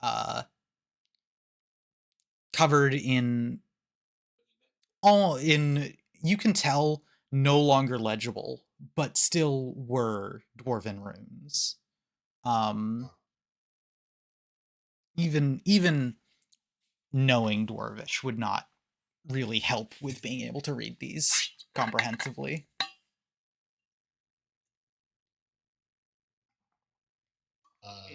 uh covered in all in you can tell no longer legible but still were dwarven runes. Um Huh. even knowing dwarvish would not really help with being able to read these comprehensively. Uh,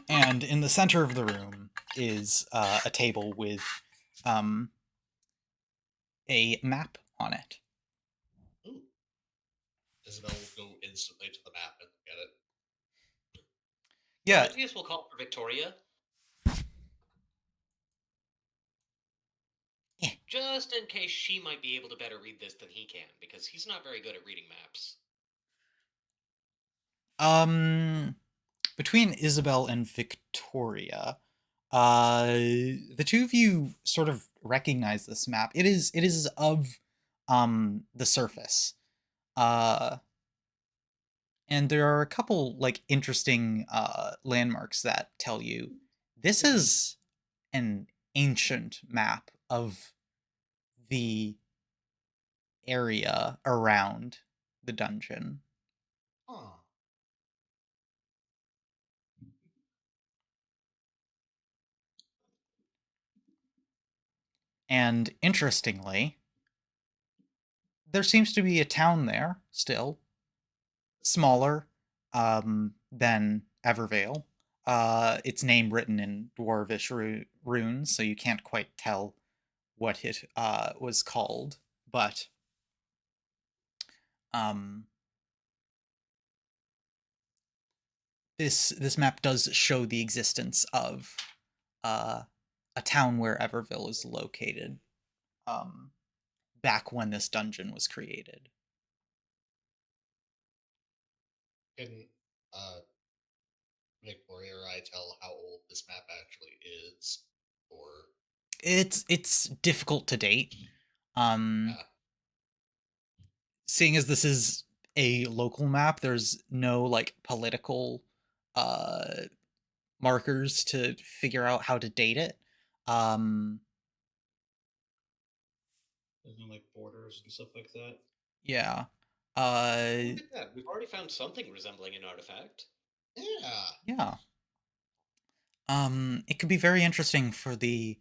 And in the center of the room is a table with um, a map on it. ooh, Isabel will go instantly to the map and look at it. Yeah, Laurentius will call for Victoria, eh, just in case she might be able to better read this than he can, because he's not very good at reading maps. um, between Isabel and Victoria, uh, the two of you sort of recognize this map. It is of the surface. Uh, and there are a couple like interesting landmarks that tell you this Mm-hmm. is an ancient map of the area around the dungeon. Huh. And interestingly, there seems to be a town there still, smaller than Evervale. Its name written in dwarvish runes, so you can't quite tell what it was called. But um, this map does show the existence of uh, a town where Everville is located. Um, Back when this dungeon was created. Can uh, Victoria or I tell how old this map actually is? Or It's difficult to date. Um, yeah, Seeing as this is a local map, there's no like political uh markers to figure out how to date it. Um, There's no like borders and stuff like that. yeah. Look at that, we've already found something resembling an artifact. yeah. Yeah. It could be very interesting for the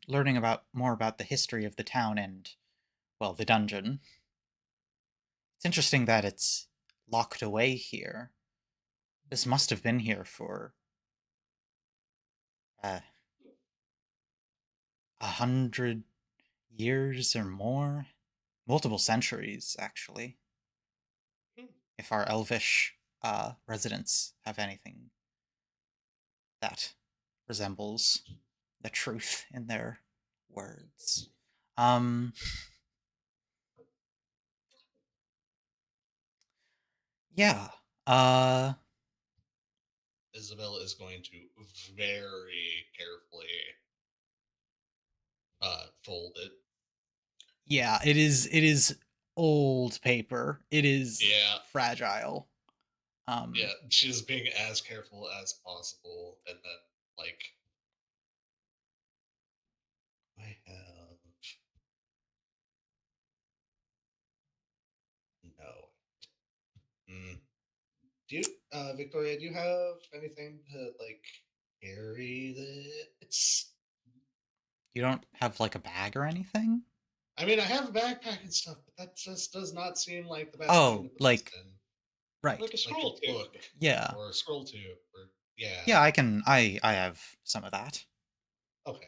learning about more about the history of the town and well the dungeon. It's interesting that it's locked away here. This must have been here for uh, 100 years or more, multiple centuries actually. Hmm. If our elvish residents have anything that resembles the truth in their words. Um, yeah. Uh, Isabel is going to very carefully fold it. Yeah, it is old paper. It is Yeah, fragile. yeah. She's being as careful as possible, and then like I have no. Mm. Do you, Victoria? Do you have anything to like carry this? You don't have like a bag or anything? I mean, I have a backpack and stuff, but that just does not seem like the best thing Oh, to put this like in. right. Like a Like a scroll book tube. Yeah. or a scroll tube, or yeah. Yeah, I can I have some of that. Okay.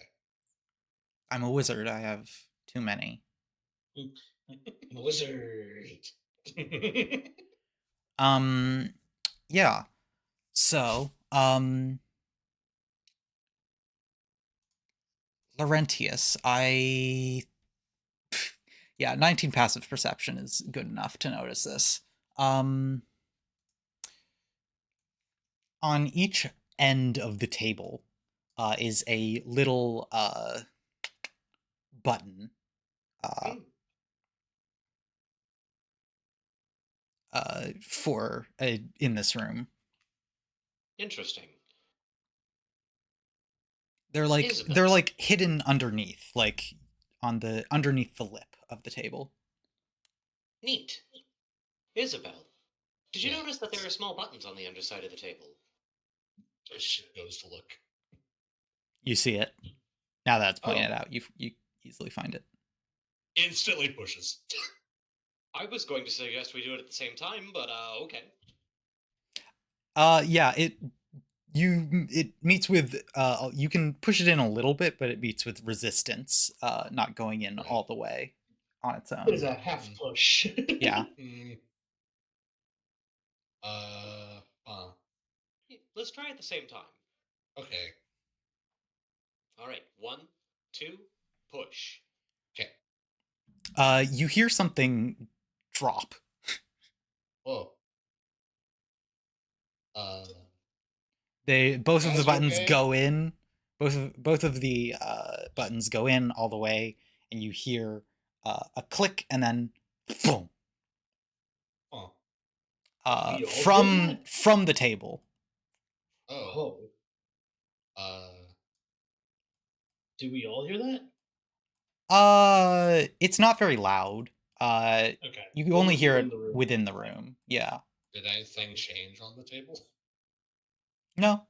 I'm a wizard. I have too many. I'm a wizard. Um yeah. So, Laurentius, yeah, 19 passive perception is good enough to notice this. Um on each end of the table is a little button uh, Hmm, for in this room. interesting. They're Isabel. like hidden underneath, like on the underneath the lip of the table. Neat. Isabel. Did you Yeah. notice that there are small buttons on the underside of the table? She goes to look. You see it now that it's Oh, pointed out. You easily find it. Instantly pushes. I was going to suggest we do it at the same time, but okay. Yeah, it meets with you can push it in a little bit, but it meets with resistance, not going in Okay. all the way on its It is own. a half Mm, push. Yeah. mm, uh. Let's try at the same time. Okay. All right, one, two, push. Okay. You hear something drop. Whoa. Uh. They both of the Guys, are buttons okay? go in. Both of the buttons go in all the way, and you hear a click, and then boom, Oh. Did we all hear that? from the table. Oh. Oh, Uh. do we all hear that? It's not very loud. Uh, Okay, you only only hear people it in the room. within the Fine. room. Yeah. Did anything change on the table? No.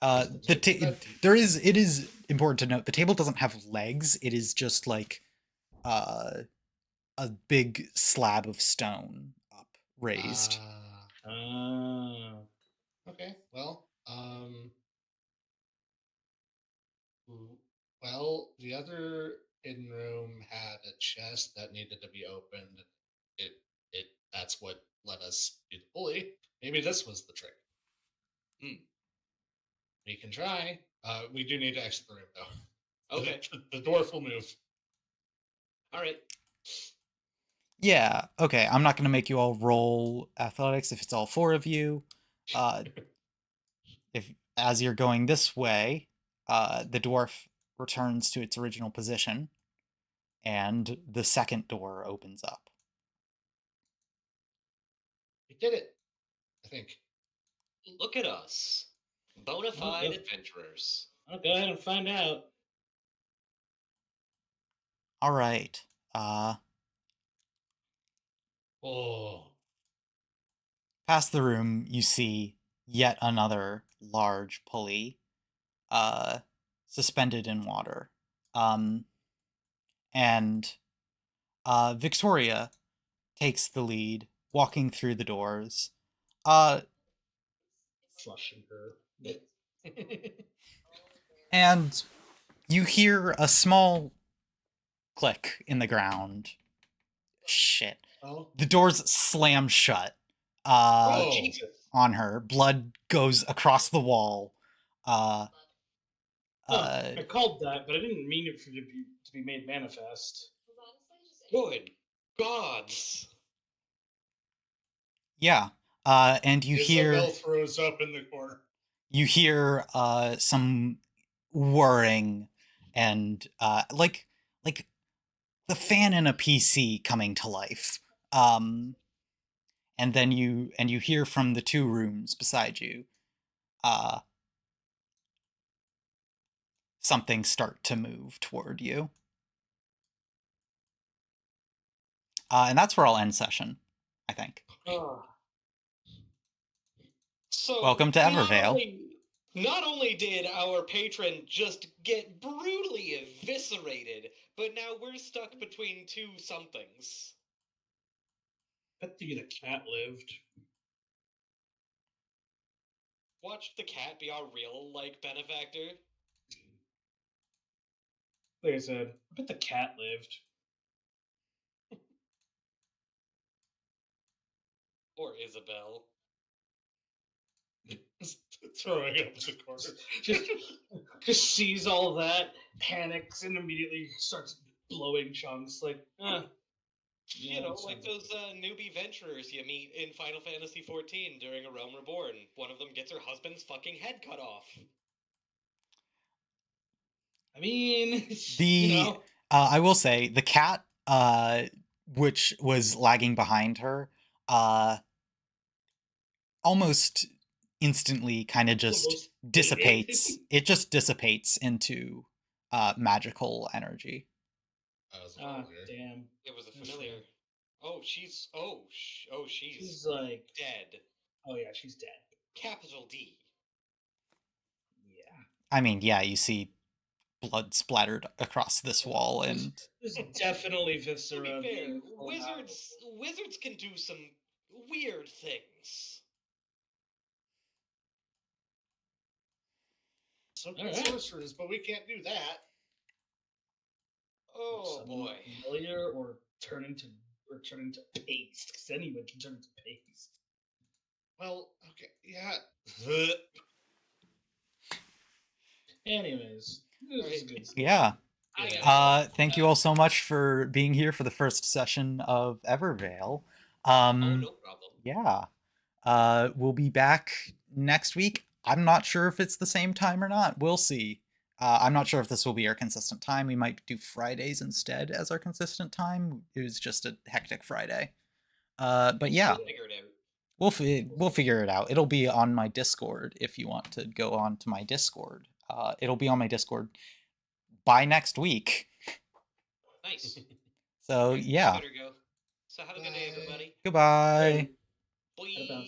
Guess the table's empty. There is it is important to note the table doesn't have legs. It is just like uh a big slab of stone up raised. Ah. Ah, Okay. Well. Well, the other hidden room had a chest that needed to be opened. It. It. That's what let us do the bully. Maybe this was the trick. Hmm. We can try. We do need to exit the room though. Okay. The dwarf will move. All right. Yeah, okay. I'm not going to make you all roll athletics if it's all four of you. Uh, if as you're going this way, the dwarf returns to its original position, and the second door opens up. We did it. I think. Look at us. Bona I'll fide go. adventurers. I'll go ahead and find out. All right. Uh, Oh. Past the room, you see yet another large pulley, uh, suspended in water. Um, and Victoria takes the lead, walking through the doors. Uh, Flushing her. and you hear a small click in the ground. Shit. Oh. The doors slam shut Oh, Oh. Jesus. on her. Blood goes across the wall. Uh, Huh. uh, I called that, but I didn't mean it for to be made manifest. Good gods. yeah. And Isabel throws up in the corner. you hear some whirring and like the fan in a PC coming to life. Um, and then you hear from the two rooms beside you uh, something start to move toward you. And that's where I'll end session, I think. Okay. Oh, So Welcome to Evervale. not only did our patron just get brutally eviscerated, but now we're stuck between two somethings. bet the cat lived. Watch the cat be our real benefactor. Like I said, I bet the cat lived. Or Isabel. Throwing up in the corner. Just, just sees all that, panics, and immediately starts blowing chunks. Like, You yeah, know, that like sounds those newbie venturers you meet in Final Fantasy XIV during A Realm Reborn. One of them gets her husband's fucking head cut off. I mean, it's, The I will say the cat, which was lagging behind her, uh, almost instantly kind of just almost ate dissipates. it. It just dissipates into magical energy. That was a Ah, familiar. damn. It was a That's familiar. Oh, she's she's like, dead. oh yeah, she's dead. Capital D. Yeah. I mean, yeah, you see blood splattered across this Well, wall, there's, and there's definitely To be viscera fair, being pulled out of wizards can do some weird things. So All can right. sorcerers, but we can't do that. Oh Summon boy. a familiar or turn into paste, because anyone can turn into paste. Well, okay, yeah. Anyways, this is a Alright. good session. yeah. I Yeah. gotta go. Thank you all so much for being here for the first session of Evervale. Oh, no problem. Yeah. We'll be back next week. I'm not sure if it's the same time or not. We'll see. I'm not sure if this will be our consistent time. We might do Fridays instead as our consistent time. It was just a hectic Friday. But yeah, We'll figure it out. we'll figure it out. It'll be on my Discord if you want to go on to my Discord. It'll be on my Discord by next week. Nice. So Alright, I yeah. better go. So have a good day, Bye. everybody. Goodbye. Out of bounds. Bye.